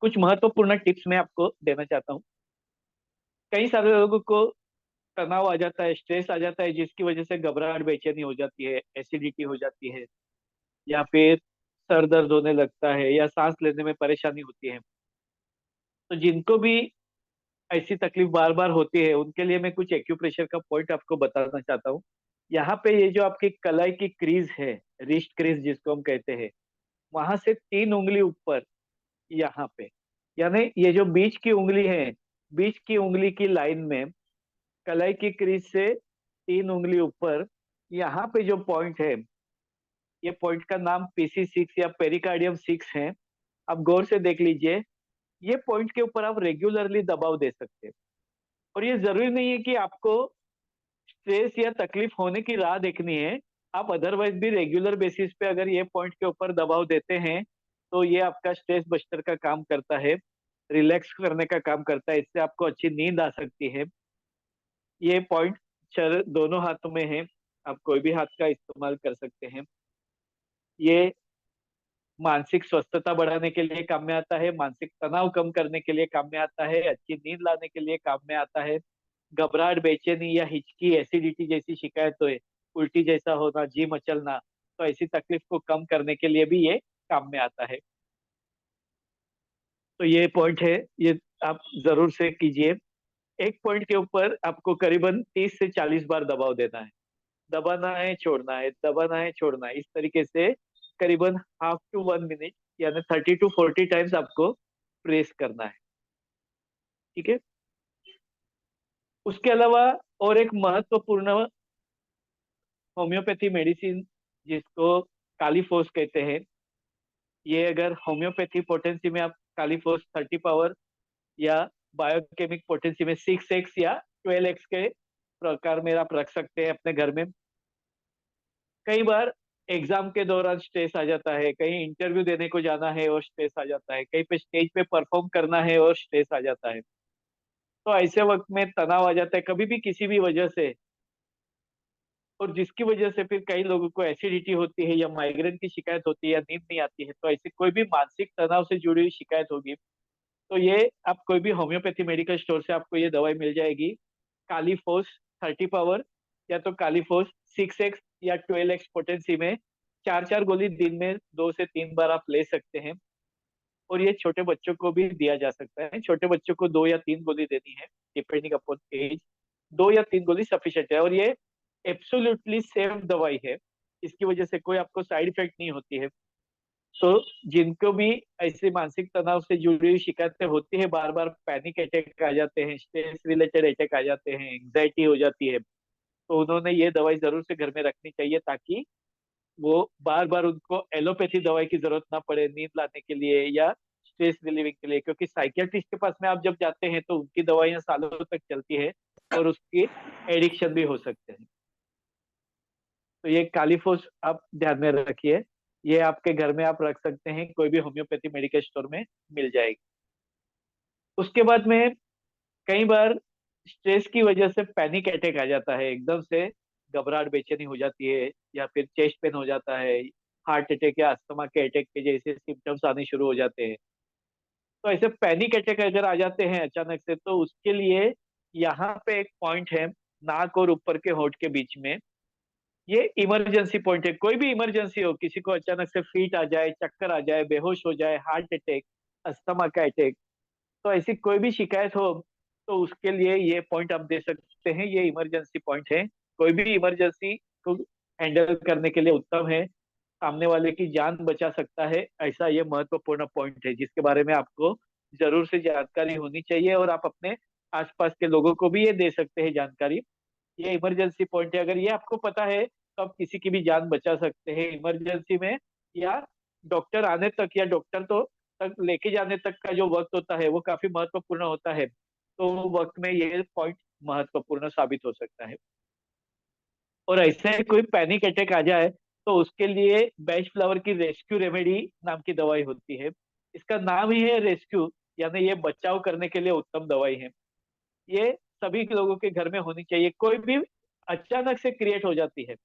कुछ महत्वपूर्ण टिप्स मैं आपको देना चाहता हूँ। कई सारे लोगों को तनाव आ जाता है, स्ट्रेस आ जाता है, जिसकी वजह से घबराहट, बेचैनी हो जाती है, एसिडिटी हो जाती है, या फिर सर दर्द होने लगता है, या सांस लेने में परेशानी होती है। तो जिनको भी ऐसी तकलीफ बार बार होती है उनके लिए मैं कुछ एक्यूप्रेशर का पॉइंट आपको बताना चाहता हूँ। यहाँ पे ये जो आपकी कलाई की क्रीज है, रिस्ट क्रीज जिसको हम कहते हैं, वहां से 3 उंगली ऊपर, यहाँ पे, यानी ये जो बीच की उंगली है, बीच की उंगली की लाइन में कलाई की क्रीज से 3 उंगली ऊपर, यहाँ पे जो पॉइंट है, ये पॉइंट का नाम PC6 या पेरिकार्डियम 6 है। आप गौर से देख लीजिए, ये पॉइंट के ऊपर आप रेगुलरली दबाव दे सकते हैं। और ये जरूरी नहीं है कि आपको स्ट्रेस या तकलीफ होने की राह देखनी है। आप अदरवाइज भी रेगुलर बेसिस पे अगर ये पॉइंट के ऊपर दबाव देते हैं तो ये आपका स्ट्रेस बस्टर का काम करता है, रिलैक्स करने का काम करता है। इससे आपको अच्छी नींद आ सकती है। ये पॉइंट सर दोनों हाथों में है, आप कोई भी हाथ का इस्तेमाल कर सकते हैं। ये मानसिक स्वस्थता बढ़ाने के लिए काम में आता है, मानसिक तनाव कम करने के लिए काम में आता है, अच्छी नींद लाने के लिए काम में आता है। घबराहट, बेचैनी या हिचकी, एसिडिटी जैसी शिकायत हो, उल्टी जैसा होना, जी मचलना, तो ऐसी तकलीफ को कम करने के लिए भी ये काम में आता है। तो ये पॉइंट है, ये आप जरूर से कीजिए। एक पॉइंट के ऊपर आपको करीबन 30 से 40 बार दबाव देना है, दबाना है छोड़ना है, दबाना है छोड़ना है, इस तरीके से करीबन हाफ टू 1 मिनट यानी 30 to 40 टाइम्स आपको प्रेस करना है। ठीक है। उसके अलावा और एक महत्वपूर्ण होम्योपैथी मेडिसिन जिसको कालीफोस कहते हैं, ये अगर होम्योपैथी पोटेंसी में आप कालीफोस 30 पावर या बायोकेमिक पोटेंसी में 6x या 12x के प्रकार में आप रख सकते हैं अपने घर में। कई बार एग्जाम के दौरान स्ट्रेस आ जाता है, कहीं इंटरव्यू देने को जाना है और स्ट्रेस आ जाता है, कहीं पे स्टेज पे परफॉर्म करना है और स्ट्रेस आ जाता है। तो ऐसे वक्त में तनाव आ जाता है कभी भी किसी भी वजह से, और जिसकी वजह से फिर कई लोगों को एसिडिटी होती है या माइग्रेन की शिकायत होती है या नींद नहीं आती है। तो ऐसे कोई भी मानसिक तनाव से जुड़ी हुई शिकायत होगी तो ये आप कोई भी होम्योपैथी मेडिकल स्टोर से आपको ये दवाई मिल जाएगी, कालीफोस 30 पावर या तो कालीफोस 6x या 12x पोटेंसी में। 4 4 गोली दिन में 2 से 3 बार आप ले सकते हैं, और ये छोटे बच्चों को भी दिया जा सकता है। छोटे बच्चों को 2 या 3 गोली देनी है डिपेंडिंग अपॉन एज। 2 या 3 गोली सफिशिएंट है, और ये एब्सोल्युटली सेफ दवाई है, इसकी वजह से कोई आपको साइड इफेक्ट नहीं होती है। तो जिनको भी ऐसे मानसिक तनाव से जुड़ी हुई शिकायतें होती है, बार बार पैनिक अटैक आ जाते हैं, स्ट्रेस रिलेटेड अटैक आ जाते हैं, एंग्जाइटी हो जाती है, तो उन्होंने ये दवाई जरूर से घर में रखनी चाहिए, ताकि वो बार बार उनको एलोपैथी दवाई की जरूरत ना पड़े नींद लाने के लिए या स्ट्रेस रिलीविंग के लिए। क्योंकि साइकियाट्रिस्ट के पास में आप जब जाते हैं तो उनकी दवाइयां सालों तक चलती है और उसकी एडिक्शन भी हो सकते हैं। तो ये कालीफोस आप ध्यान में रखिए, ये आपके घर में आप रख सकते हैं, कोई भी होम्योपैथी मेडिकल स्टोर में मिल जाएगी। उसके बाद में कई बार स्ट्रेस की वजह से पैनिक अटैक आ जाता है, एकदम से घबराहट बेचैनी हो जाती है, या फिर चेस्ट पेन हो जाता है, हार्ट अटैक या अस्थमा के अटैक के जैसे सिम्टम्स आने शुरू हो जाते हैं। तो ऐसे पैनिक अटैक अगर आ जाते हैं अचानक से, तो उसके लिए यहाँ पे एक पॉइंट है नाक और ऊपर के होंठ के बीच में, ये इमरजेंसी पॉइंट है। कोई भी इमरजेंसी हो, किसी को अचानक से फीट आ जाए, चक्कर आ जाए, बेहोश हो जाए, हार्ट अटैक, अस्थमा का अटैक, तो ऐसी कोई भी शिकायत हो तो उसके लिए ये पॉइंट आप दे सकते हैं, ये इमरजेंसी पॉइंट है। कोई भी इमरजेंसी को हैंडल करने के लिए उत्तम है, सामने वाले की जान बचा सकता है, ऐसा ये महत्वपूर्ण पॉइंट है जिसके बारे में आपको जरूर से जानकारी होनी चाहिए, और आप अपने आसपास के लोगों को भी ये दे सकते हैं जानकारी। ये इमरजेंसी पॉइंट है, अगर ये आपको पता है तो आप किसी की भी जान बचा सकते हैं इमरजेंसी में, या डॉक्टर आने तक या डॉक्टर तो तक लेके जाने तक का जो वक्त होता है वो काफी महत्वपूर्ण होता है। तो वो वक्त में ये पॉइंट महत्वपूर्ण साबित हो सकता है। और ऐसे कोई पैनिक अटैक आ जाए तो उसके लिए बेस्ट फ्लावर की रेस्क्यू रेमेडी नाम की दवाई होती है। इसका नाम ही है रेस्क्यू, यानी ये बचाव करने के लिए उत्तम दवाई है। ये सभी लोगों के घर में होनी चाहिए, कोई भी अचानक से क्रिएट हो जाती है।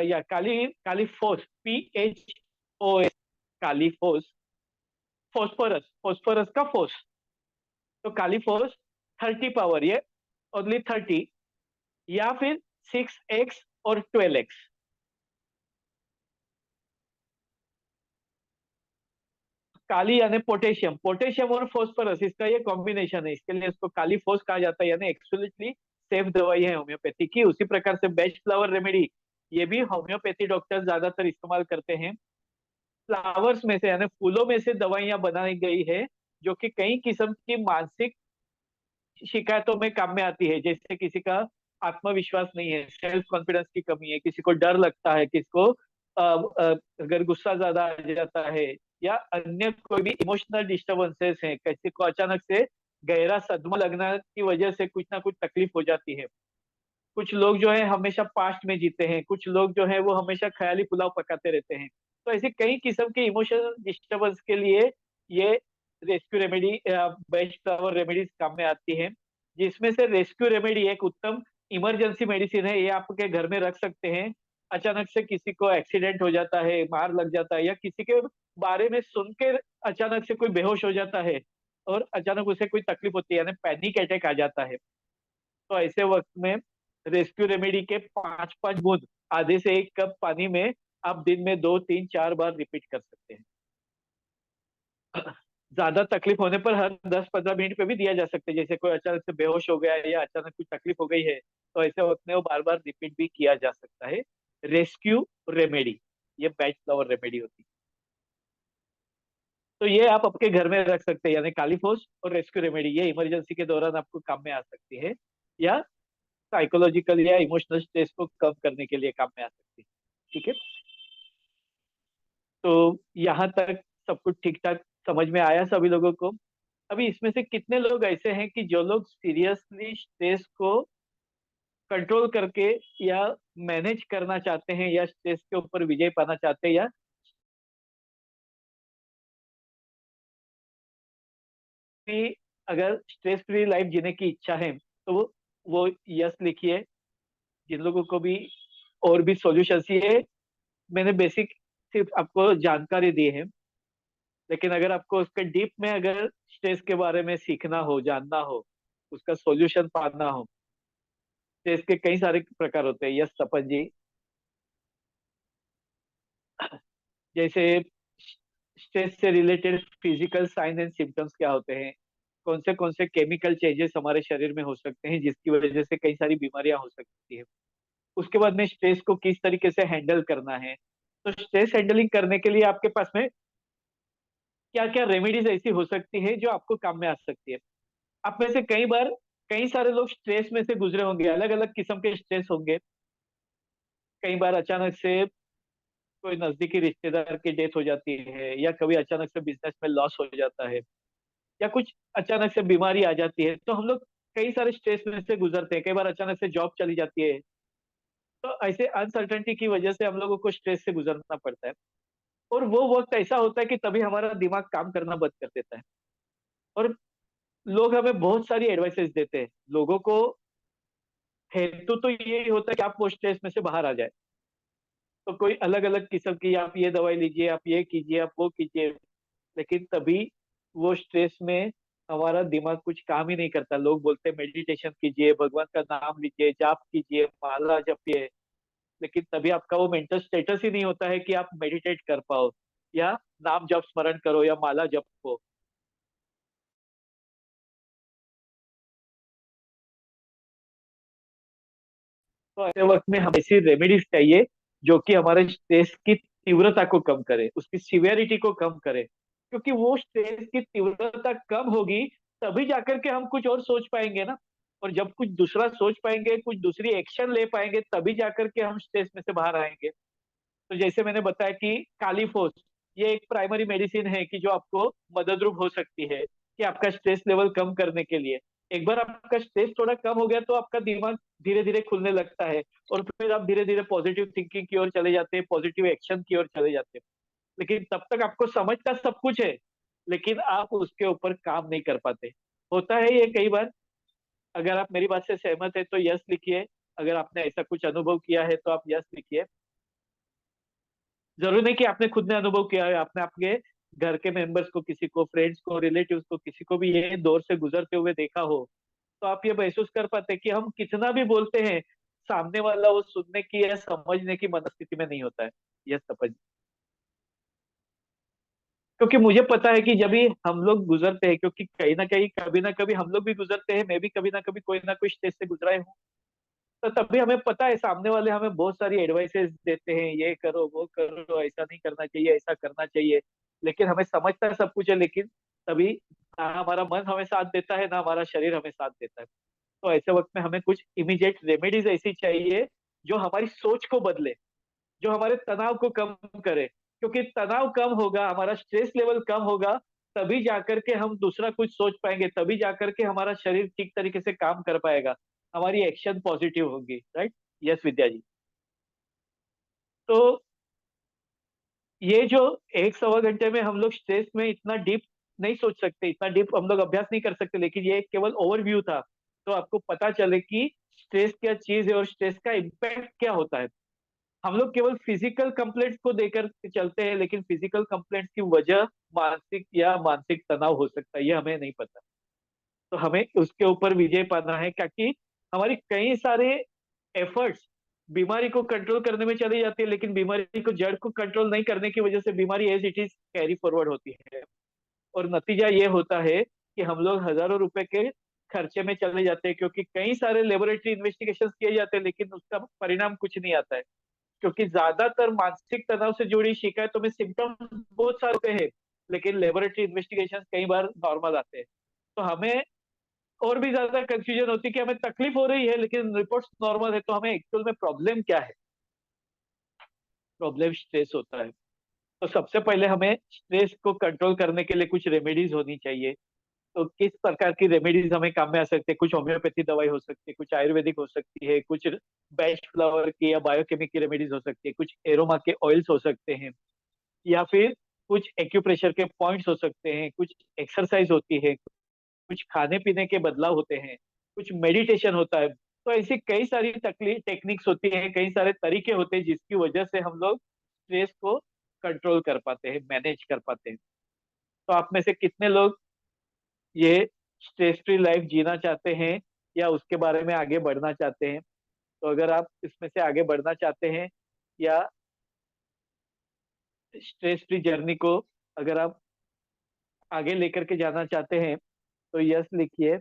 या काली Kali phos PHOS, Kali phos, phosphorus, phosphorus का फोस, तो कालीफोस 30 पावर, ये ओनली 30, या फिर 6x और 12x। काली यानी पोटेशियम, पोटेशियम और फोस्फोरस इसका ये कॉम्बिनेशन है, इसके लिए इसको कालीफोस कहा जाता है, यानी एक्सुलेटली सेफ दवाई है होम्योपैथी की। उसी प्रकार से बेस्ट फ्लावर रेमेडी, ये भी होम्योपैथी डॉक्टर ज्यादातर इस्तेमाल करते हैं। फ्लावर्स में से यानी फूलों में से दवाइयां बनाई गई है, जो कि कई किस्म की मानसिक शिकायतों में काम में आती है। जैसे किसी का आत्मविश्वास नहीं है, सेल्फ कॉन्फिडेंस की कमी है, किसी को डर लगता है, किसी को अगर गुस्सा ज्यादा आ जाता है, या अन्य कोई भी इमोशनल डिस्टर्बेंसेस है, किसी को अचानक से गहरा सदमा लगना की वजह से कुछ ना कुछ तकलीफ हो जाती है। कुछ लोग जो है हमेशा पास्ट में जीते हैं, कुछ लोग जो है वो हमेशा ख्याली पुलाव पकाते रहते हैं। तो ऐसे कई किस्म के इमोशनल डिस्टर्बेंस के लिए ये rescue remedy, best flower remedies काम में आती है। जिसमें से रेस्क्यू रेमेडी एक उत्तम इमरजेंसी मेडिसिन है, ये आपके घर में रख सकते हैं। अचानक से किसी को एक्सीडेंट हो जाता है, मार लग जाता है, या किसी के बारे में सुनकर अचानक से कोई बेहोश हो जाता है और अचानक उसे कोई तकलीफ होती है, यानी पैनिक अटैक आ जाता है, तो ऐसे वक्त में रेस्क्यू रेमेडी के 5 5 बूंद आधे से 1 कप पानी में आप दिन में 2 3 4 बार रिपीट कर सकते हैं। ज्यादा तकलीफ होने पर हर 10-15 मिनट पे भी दिया जा सकता है, जैसे कोई अचानक से बेहोश हो गया है या अचानक कुछ तकलीफ हो गई है, तो ऐसे वक्त में वो बार बार रिपीट भी किया जा सकता है। रेस्क्यू रेमेडी, ये बैच फ्लावर रेमेडी होती है। तो ये आप आपके घर में रख सकते हैं, यानी कालीफोस और रेस्क्यू रेमेडी, ये इमरजेंसी के दौरान आपको काम में आ सकती है, या साइकोलॉजिकल या इमोशनल स्ट्रेस को कम करने के लिए काम में आ सकती है। ठीक है, तो यहाँ तक सब कुछ ठीक ठाक समझ में आया सभी लोगों को। अभी इसमें से कितने लोग ऐसे हैं कि जो लोग सीरियसली स्ट्रेस को कंट्रोल करके या मैनेज करना चाहते हैं, या स्ट्रेस के ऊपर विजय पाना चाहते हैं, या भी अगर स्ट्रेस फ्री लाइफ जीने की इच्छा है, तो वो यस लिखिए। जिन लोगों को भी और भी सॉल्यूशन, ये मैंने बेसिक सिर्फ आपको जानकारी दी है, लेकिन अगर आपको उसके डीप में अगर स्ट्रेस के बारे में सीखना हो, जानना हो, उसका सॉल्यूशन पाना हो, स्ट्रेस के कई सारे प्रकार होते हैं। यस तपन जी, जैसे स्ट्रेस से related physical sign and symptoms क्या होते हैं, कौन से केमिकल चेंजेस हमारे शरीर में हो सकते हैं जिसकी वजह से कई सारी बीमारियां हो सकती है। उसके बाद में स्ट्रेस को किस तरीके से हैंडल करना है। तो स्ट्रेस हैंडलिंग करने के लिए आपके पास में क्या क्या रेमेडीज ऐसी हो सकती है जो आपको काम में आ सकती है। आप में से कई बार कई सारे लोग स्ट्रेस में से गुजरे होंगे, अलग अलग किस्म के स्ट्रेस होंगे। कई बार अचानक से कोई नजदीकी रिश्तेदार की डेथ हो जाती है, या कभी अचानक से बिजनेस में लॉस हो जाता है, या कुछ अचानक से बीमारी आ जाती है, तो हम लोग कई सारे स्ट्रेस में से गुजरते हैं। कई बार अचानक से जॉब चली जाती है, तो ऐसे अनसर्टेनिटी की वजह से हम लोगों को स्ट्रेस से गुजरना पड़ता है। और वो वक्त ऐसा होता है कि तभी हमारा दिमाग काम करना बंद कर देता है, और लोग हमें बहुत सारी एडवाइसेस देते हैं। लोगों को हेतु तो यही होता है कि आप वो स्ट्रेस में से बाहर आ जाए, तो कोई अलग अलग किस्म की, आप ये दवाई लीजिए, आप ये कीजिए, आप वो कीजिए, लेकिन तभी वो स्ट्रेस में हमारा दिमाग कुछ काम ही नहीं करता। लोग बोलते हैं मेडिटेशन कीजिए, भगवान का नाम लीजिए, जाप कीजिए, माला जपिए, लेकिन तभी आपका वो मेंटल स्टेटस ही नहीं होता है कि आप मेडिटेट कर पाओ, या नाम जप स्मरण करो, या माला जपो। तो ऐसे वक्त में हमें ऐसी रेमेडीज चाहिए जो कि हमारे स्ट्रेस की तीव्रता को कम करे, उसकी सिवियरिटी को कम करे, क्योंकि वो स्ट्रेस की तीव्रता कम होगी तभी जाकर के हम कुछ और सोच पाएंगे ना। और जब कुछ दूसरा सोच पाएंगे, कुछ दूसरी एक्शन ले पाएंगे, तभी जाकर के हम स्ट्रेस में से बाहर आएंगे। तो जैसे मैंने बताया कि कालीफोस, ये एक प्राइमरी मेडिसिन है कि जो आपको मददरूप हो सकती है कि आपका स्ट्रेस लेवल कम करने के लिए। एक बार आपका स्ट्रेस थोड़ा कम हो गया तो आपका दिमाग धीरे धीरे खुलने लगता है, और फिर आप धीरे धीरे पॉजिटिव थिंकिंग की ओर चले जाते हैं, पॉजिटिव एक्शन की ओर चले जाते हैं। लेकिन तब तक आपको समझता सब कुछ है, लेकिन आप उसके ऊपर काम नहीं कर पाते। होता है ये कई बार। अगर आप मेरी बात से सहमत है तो यस लिखिए, अगर आपने ऐसा कुछ अनुभव किया है तो आप यस लिखिए। जरूरी नहीं कि आपने खुद ने अनुभव किया है, आपने आपके घर के मेंबर्स को, किसी को, फ्रेंड्स को, रिलेटिव्स को, किसी को भी ये दौर से गुजरते हुए देखा हो, तो आप ये महसूस कर पाते हैं कि हम कितना भी बोलते हैं, सामने वाला वो सुनने की या समझने की मनस्थिति में नहीं होता है। यस तपन, क्योंकि मुझे पता है कि जब भी हम लोग गुजरते हैं, क्योंकि कहीं ना कहीं कभी ना कभी हम लोग भी गुजरते हैं, मैं भी कभी ना कभी कोई ना कोई स्टेज से गुजरा हूँ, तो तभी हमें पता है सामने वाले हमें बहुत सारी एडवाइसेस देते हैं, ये करो, वो करो, ऐसा नहीं करना चाहिए, ऐसा करना चाहिए। लेकिन हमें समझता है सब कुछ है, लेकिन तभी ना हमारा मन हमें साथ देता है, ना हमारा शरीर हमें साथ देता है। तो ऐसे वक्त में हमें कुछ इमीडिएट रेमेडीज ऐसी चाहिए जो हमारी सोच को बदले, जो हमारे तनाव को कम करे। क्योंकि तनाव कम होगा, हमारा स्ट्रेस लेवल कम होगा, तभी जाकर के हम दूसरा कुछ सोच पाएंगे, तभी जाकर के हमारा शरीर ठीक तरीके से काम कर पाएगा, हमारी एक्शन पॉजिटिव होगी। राइट। यस विद्या जी। तो ये जो 1 सवा घंटे में हम लोग स्ट्रेस में इतना डीप नहीं सोच सकते, इतना डीप हम लोग अभ्यास नहीं कर सकते, लेकिन ये केवल ओवरव्यू था, तो आपको पता चले कि स्ट्रेस क्या चीज है और स्ट्रेस का इम्पैक्ट क्या होता है। हम लोग केवल फिजिकल कंप्लेंट्स को देकर चलते हैं, लेकिन फिजिकल कंप्लेंट्स की वजह मानसिक या मानसिक तनाव हो सकता है, ये हमें नहीं पता। तो हमें उसके ऊपर विजय पाना है, क्योंकि हमारी कई सारे एफर्ट्स बीमारी को कंट्रोल करने में चली जाती है, लेकिन बीमारी को, जड़ को कंट्रोल नहीं करने की वजह से बीमारी as it is carry forward होती है। और नतीजा ये होता है कि हम लोग हजारों रुपए के खर्चे में चले जाते हैं, क्योंकि कई सारे लेबोरेटरी इन्वेस्टिगेशन किए जाते हैं लेकिन उसका परिणाम कुछ नहीं आता है। क्योंकि ज्यादातर मानसिक तनाव से जुड़ी शिकायतों में सिम्टम्स बहुत सारे होते हैं, लेकिन लेबोरेटरी इन्वेस्टिगेशन कई बार नॉर्मल आते हैं। तो हमें और भी ज्यादा कंफ्यूजन होती है कि हमें तकलीफ हो रही है लेकिन रिपोर्ट्स नॉर्मल है, तो हमें एक्चुअल में प्रॉब्लम क्या है। प्रॉब्लम स्ट्रेस होता है। तो सबसे पहले हमें स्ट्रेस को कंट्रोल करने के लिए कुछ रेमेडीज होनी चाहिए। तो किस प्रकार की रेमेडीज हमें काम में आ सकती है? कुछ होम्योपैथी दवाई हो सकती है, कुछ आयुर्वेदिक हो सकती है, कुछ बेस्ट फ्लावर की या बायोकेमिक की रेमेडीज हो सकती है, कुछ एरोमा के ऑयल्स हो सकते हैं, या फिर कुछ एक्यूप्रेशर के पॉइंट्स हो सकते हैं, कुछ एक्सरसाइज होती है, कुछ खाने पीने के बदलाव होते हैं, कुछ मेडिटेशन होता है। तो ऐसी कई सारी तकलीफ टेक्निक्स होती हैं, कई सारे तरीके होते हैं जिसकी वजह से हम लोग स्ट्रेस को कंट्रोल कर पाते हैं, मैनेज कर पाते हैं। तो आप में से कितने लोग ये स्ट्रेस फ्री लाइफ जीना चाहते हैं या उसके बारे में आगे बढ़ना चाहते हैं? तो अगर आप इसमें से आगे बढ़ना चाहते हैं या स्ट्रेस फ्री जर्नी को अगर आप आगे लेकर के जाना चाहते हैं तो यस लिखिए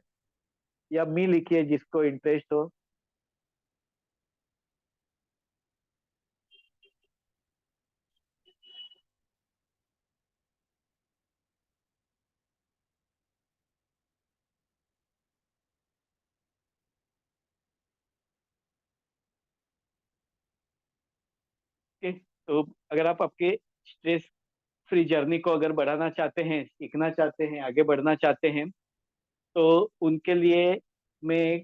या मी लिखिए, जिसको इंटरेस्ट हो। ओके, तो अगर आप आपके स्ट्रेस फ्री जर्नी को अगर बढ़ाना चाहते हैं, सीखना चाहते हैं, आगे बढ़ना चाहते हैं, तो उनके लिए मैं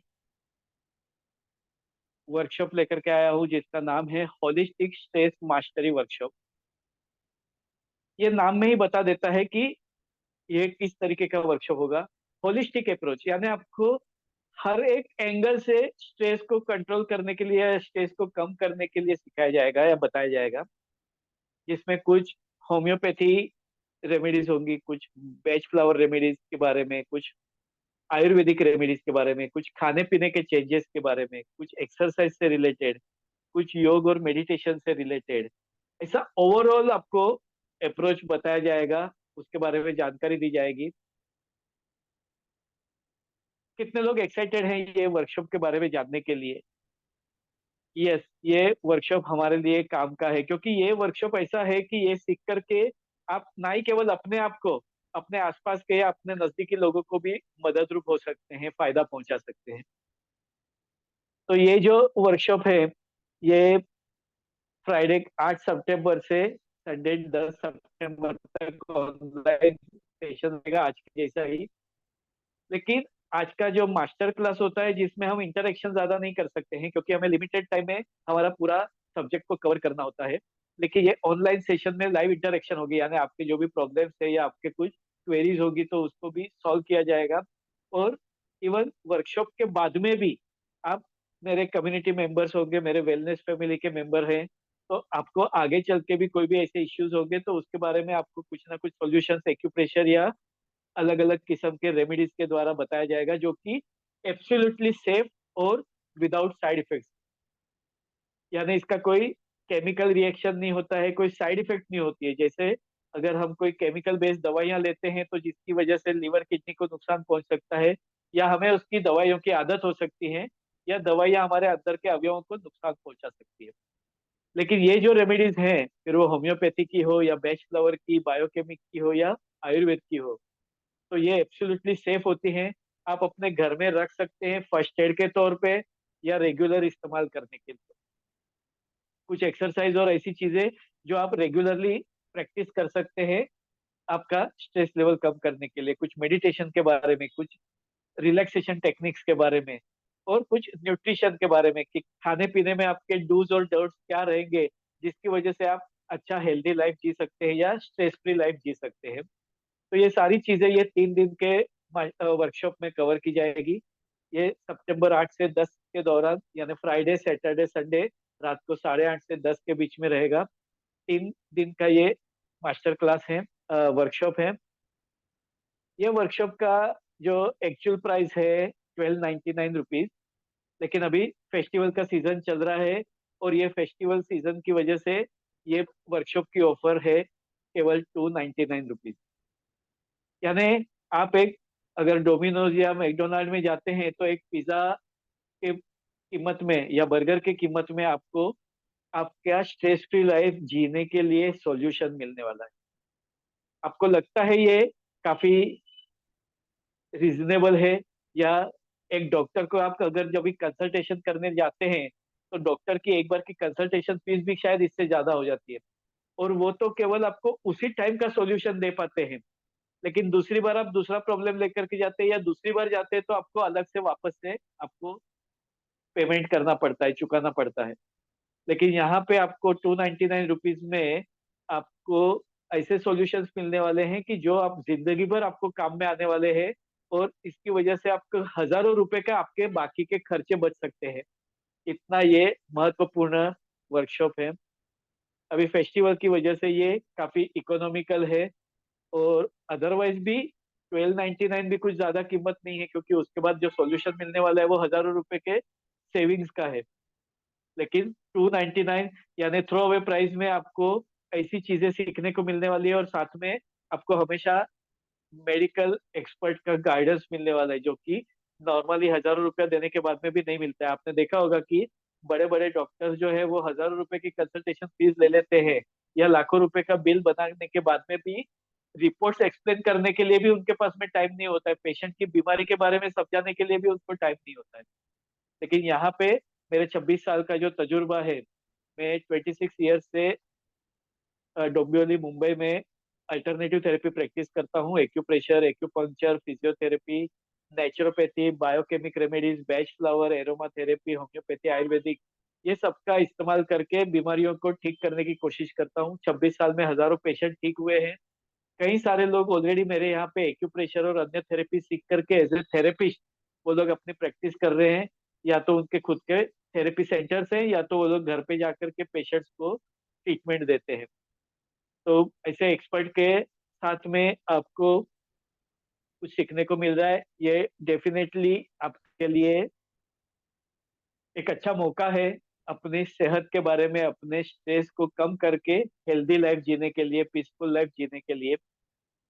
वर्कशॉप लेकर के आया हूँ जिसका नाम है होलिस्टिक स्ट्रेस मास्टरी वर्कशॉप। ये नाम में ही बता देता है कि ये किस तरीके का वर्कशॉप होगा। होलिस्टिक अप्रोच यानी आपको हर एक एंगल से स्ट्रेस को कंट्रोल करने के लिए, स्ट्रेस को कम करने के लिए सिखाया जाएगा या बताया जाएगा, जिसमें कुछ होम्योपैथी रेमेडीज होंगी, कुछ बेच फ्लावर रेमेडीज के बारे में, कुछ आयुर्वेदिक रेमेडीज के बारे में, कुछ खाने पीने के चेंजेस के बारे में, कुछ एक्सरसाइज से रिलेटेड, कुछ योग और मेडिटेशन से रिलेटेड, ऐसा ओवरऑल आपको अप्रोच बताया जाएगा, उसके बारे में जानकारी दी जाएगी। कितने लोग एक्साइटेड हैं ये वर्कशॉप के बारे में जानने के लिए? यस, ये वर्कशॉप हमारे लिए काम का है, क्योंकि ये वर्कशॉप ऐसा है कि ये सीख करके आप ना ही केवल अपने आप को, अपने आसपास के या अपने नजदीकी लोगों को भी मदद रूप हो सकते हैं, फायदा पहुंचा सकते हैं। तो ये जो वर्कशॉप है ये फ्राइडे 8 सितंबर से संडे 10 सितंबर तक ऑनलाइन सेशन रहेगा, आज के जैसा ही। लेकिन आज का जो मास्टर क्लास होता है जिसमें हम इंटरेक्शन ज्यादा नहीं कर सकते हैं, क्योंकि हमें लिमिटेड टाइम में हमारा पूरा सब्जेक्ट को कवर करना होता है। लेकिन ये ऑनलाइन सेशन में लाइव इंटरेक्शन होगी, यानी आपके जो भी प्रॉब्लम्स है या आपके कुछ क्वेरीज होगी तो उसको भी सॉल्व किया जाएगा। और इवन वर्कशॉप के बाद में भी आप मेरे कम्युनिटी मेंबर्स होंगे, मेरे वेलनेस फैमिली के मेंबर हैं, तो आपको आगे चल के भी कोई भी ऐसे इश्यूज होंगे तो उसके बारे में आपको कुछ ना कुछ सॉल्यूशन एक्यूप्रेशर या अलग अलग किस्म के रेमेडीज के द्वारा बताया जाएगा, जो कि एब्सोल्युटली सेफ और विदाउट साइड इफेक्ट्स। यानी इसका कोई केमिकल रिएक्शन नहीं होता है, कोई साइड इफेक्ट नहीं होती है। जैसे अगर हम कोई केमिकल बेस्ड दवाइयां लेते हैं तो जिसकी वजह से लीवर किडनी को नुकसान पहुंच सकता है, या हमें उसकी दवाइयों की आदत हो सकती है, या दवाइयां हमारे अंदर के अवयवों को नुकसान पहुंचा सकती है। लेकिन ये जो रेमेडीज हैं, फिर वो होम्योपैथी की हो या बेस्ट फ्लावर की, बायोकेमिक की हो या आयुर्वेद की हो, तो ये एब्सोल्युटली सेफ होती हैं। आप अपने घर में रख सकते हैं फर्स्ट एड के तौर पे या रेगुलर इस्तेमाल करने के लिए। कुछ एक्सरसाइज और ऐसी चीजें जो आप रेगुलरली प्रैक्टिस कर सकते हैं आपका स्ट्रेस लेवल कम करने के लिए, कुछ मेडिटेशन के बारे में, कुछ रिलैक्सेशन टेक्निक्स के बारे में, और कुछ न्यूट्रिशन के बारे में कि खाने पीने में आपके डूज और डोंट्स क्या रहेंगे जिसकी वजह से आप अच्छा हेल्दी लाइफ जी सकते हैं या स्ट्रेस फ्री लाइफ जी सकते हैं। तो ये सारी चीजें ये 3 दिन के वर्कशॉप में कवर की जाएगी। ये सितंबर 8 से 10 के दौरान, यानी फ्राइडे सैटरडे संडे रात को 8:30 से 10 के बीच में रहेगा। 3 दिन का ये मास्टर क्लास है, वर्कशॉप है। ये वर्कशॉप का जो एक्चुअल प्राइस है 1299 रुपीज, लेकिन अभी फेस्टिवल का सीजन चल रहा है और ये फेस्टिवल सीजन की वजह से ये वर्कशॉप की ऑफर है केवल 299 रुपीज। यानी आप एक अगर डोमिनोज या मैकडोनाल्ड में जाते हैं तो एक पिज्जा के कीमत में या बर्गर के कीमत में आपको आपका स्ट्रेस फ्री लाइफ जीने के लिए सॉल्यूशन मिलने वाला है। आपको लगता है ये काफी रीजनेबल है? या एक डॉक्टर को आप अगर जब भी कंसल्टेशन करने जाते हैं तो डॉक्टर की एक बार की कंसल्टेशन फीस भी शायद इससे ज्यादा हो जाती है, और वो तो केवल आपको उसी टाइम का सॉल्यूशन दे पाते हैं। लेकिन दूसरी बार आप दूसरा प्रॉब्लम लेकर के जाते हैं या दूसरी बार जाते हैं तो आपको अलग से वापस से आपको पेमेंट करना पड़ता है, चुकाना पड़ता है। लेकिन यहाँ पे आपको 299 रुपीज में आपको ऐसे सॉल्यूशंस मिलने वाले हैं कि जो आप जिंदगी भर आपको काम में आने वाले हैं, और इसकी वजह से आपको हजारों रुपए का आपके बाकी के खर्चे बच सकते हैं। इतना ये महत्वपूर्ण वर्कशॉप है। अभी फेस्टिवल की वजह से ये काफी इकोनॉमिकल है, और अदरवाइज भी 1299 भी कुछ ज्यादा कीमत नहीं है, क्योंकि उसके बाद जो सॉल्यूशन मिलने वाला है वो हजारों रुपए के सेविंग्स का है। लेकिन 299 यानी थ्रो अवे प्राइस में आपको ऐसी चीजें सीखने को मिलने वाली है, और साथ में आपको हमेशा मेडिकल एक्सपर्ट का गाइडेंस मिलने वाला है, जो कि नॉर्मली हजारों रुपया देने के बाद में भी नहीं मिलता है। आपने देखा होगा कि बड़े बड़े डॉक्टर्स जो है वो हजारों रुपए की कंसल्टेशन फीस ले लेते हैं, या लाखों रुपए का बिल बनाने के बाद में भी रिपोर्ट्स एक्सप्लेन करने के लिए भी उनके पास में टाइम नहीं होता है, पेशेंट की बीमारी के बारे में समझाने के लिए भी उनको टाइम नहीं होता है। लेकिन यहाँ पे मेरे 26 साल का जो तजुर्बा है, मैं 26 ईयर्स से डोंबिवली मुंबई में अल्टरनेटिव थेरेपी प्रैक्टिस करता हूँ। Acupressure, acupuncture, physiotherapy, naturopathy, biochemic remedies, batch flower, aroma therapy, homeopathy, Ayurvedic, ये सबका इस्तेमाल करके बीमारियों को ठीक करने की कोशिश करता हूँ। 26 साल में हजारों पेशेंट ठीक हुए हैं। कई सारे लोग ऑलरेडी मेरे यहाँ पे एक्यूप्रेशर और अन्य थेरेपी सीख करके एज ए थेरेपिस्ट वो लोग अपनी प्रैक्टिस कर रहे हैं। या तो उनके खुद के थेरेपी सेंटर्स हैं, या तो वो लोग घर पे जाकर के पेशेंट्स को ट्रीटमेंट देते हैं। तो ऐसे एक्सपर्ट के साथ में आपको कुछ सीखने को मिल रहा है, ये डेफिनेटली आपके लिए एक अच्छा मौका है अपनी सेहत के बारे में, अपने स्ट्रेस को कम करके हेल्दी लाइफ जीने के लिए, पीसफुल लाइफ जीने के लिए।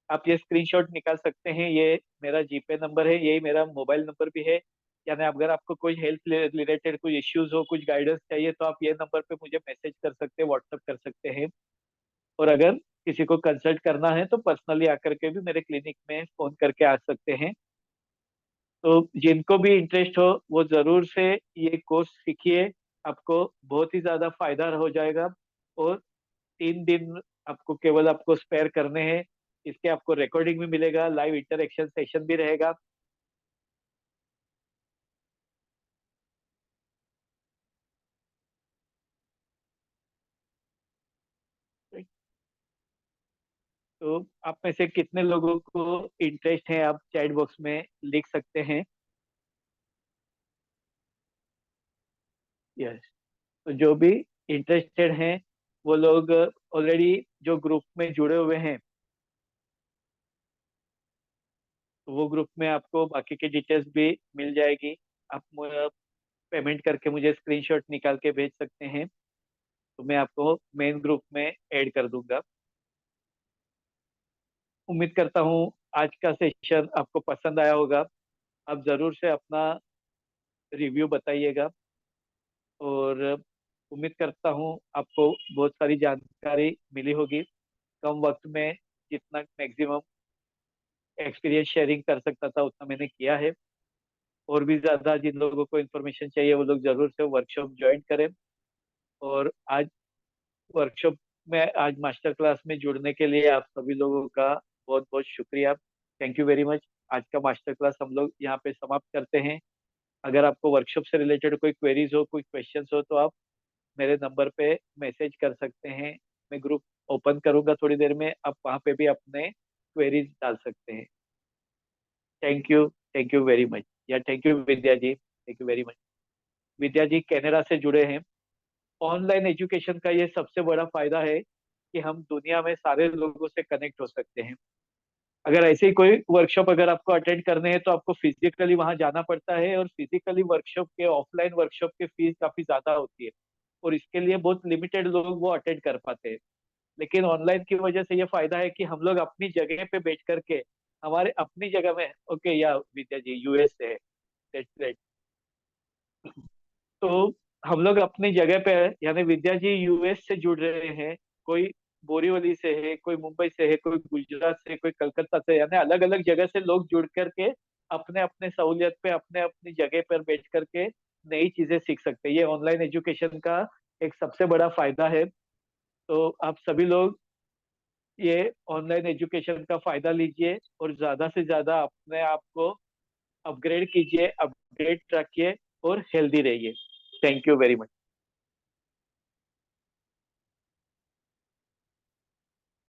आप ये स्क्रीनशॉट निकाल सकते हैं, ये मेरा जीपे नंबर है, यही मेरा मोबाइल नंबर भी है। यानी अगर आपको कोई हेल्थ रिलेटेड कोई इश्यूज हो, कुछ गाइडेंस चाहिए, तो आप ये नंबर पे मुझे मैसेज कर सकते हैं, व्हाट्सअप कर सकते हैं। और अगर किसी को कंसल्ट करना है तो पर्सनली आकर के भी मेरे क्लिनिक में फोन करके आ सकते हैं। तो जिनको भी इंटरेस्ट हो वो जरूर से ये कोर्स सीखिए, आपको बहुत ही ज्यादा फायदा हो जाएगा। और 3 दिन आपको केवल आपको स्पेयर करने हैं। इसके आपको रिकॉर्डिंग भी मिलेगा, लाइव इंटरेक्शन सेशन भी रहेगा। तो आप में से कितने लोगों को इंटरेस्ट है, आप चैट बॉक्स में लिख सकते हैं। यस। तो जो भी इंटरेस्टेड हैं वो लोग ऑलरेडी जो ग्रुप में जुड़े हुए हैं, तो वो ग्रुप में आपको बाकी की डिटेल्स भी मिल जाएगी। आप पेमेंट करके मुझे स्क्रीनशॉट निकाल के भेज सकते हैं, तो मैं आपको मेन ग्रुप में ऐड कर दूंगा। उम्मीद करता हूँ आज का सेशन आपको पसंद आया होगा। आप जरूर से अपना रिव्यू बताइएगा, और उम्मीद करता हूँ आपको बहुत सारी जानकारी मिली होगी। कम वक्त में जितना मैक्सिमम एक्सपीरियंस शेयरिंग कर सकता था उतना मैंने किया है। और भी ज्यादा जिन लोगों को इन्फॉर्मेशन चाहिए वो लोग जरूर से वर्कशॉप ज्वाइन करें। और आज वर्कशॉप में, आज मास्टर क्लास में जुड़ने के लिए आप सभी लोगों का बहुत बहुत शुक्रिया। Thank you very much. आज का मास्टर क्लास हम लोग यहाँ पे समाप्त करते हैं। अगर आपको वर्कशॉप से रिलेटेड कोई क्वेरीज हो, कोई क्वेश्चंस हो, तो आप मेरे नंबर पे मैसेज कर सकते हैं। मैं ग्रुप ओपन करूंगा थोड़ी देर में, आप वहाँ पे भी अपने क्वेरीज डाल सकते हैं। Thank you very much. या thank you Vidya ji, thank you very much. Vidya ji Canada से जुड़े हैं। ऑनलाइन एजुकेशन का ये सबसे बड़ा फायदा है कि हम दुनिया में सारे लोगों से कनेक्ट हो सकते हैं। अगर ऐसे ही कोई वर्कशॉप अगर आपको अटेंड करने हैं तो आपको फिजिकली वहां जाना पड़ता है, और फिजिकली वर्कशॉप के, ऑफलाइन वर्कशॉप के फीस काफी ज्यादा होती है, और इसके लिए बहुत लिमिटेड लोग वो अटेंड कर पाते हैं। लेकिन ऑनलाइन की वजह से ये फायदा है कि हम लोग अपनी जगह पे बैठ करके हमारे अपनी जगह में, ओके, या विद्या जी यूएस से है, that's right. तो हम लोग अपनी जगह पे है, यानी विद्या जी यूएस से जुड़ रहे हैं, कोई बोरीवली से है, कोई मुंबई से है, कोई गुजरात से, कोई कलकत्ता से, यानी अलग अलग जगह से लोग जुड़ करके अपने अपने सहूलियत पे अपने अपनी जगह पर बैठ करके नई चीजें सीख सकते हैं। ये ऑनलाइन एजुकेशन का एक सबसे बड़ा फायदा है। तो आप सभी लोग ये ऑनलाइन एजुकेशन का फायदा लीजिए और ज्यादा से ज्यादा अपने आप को अपग्रेड कीजिए, अपडेट रखिए और हेल्दी रहिए। Thank you very much.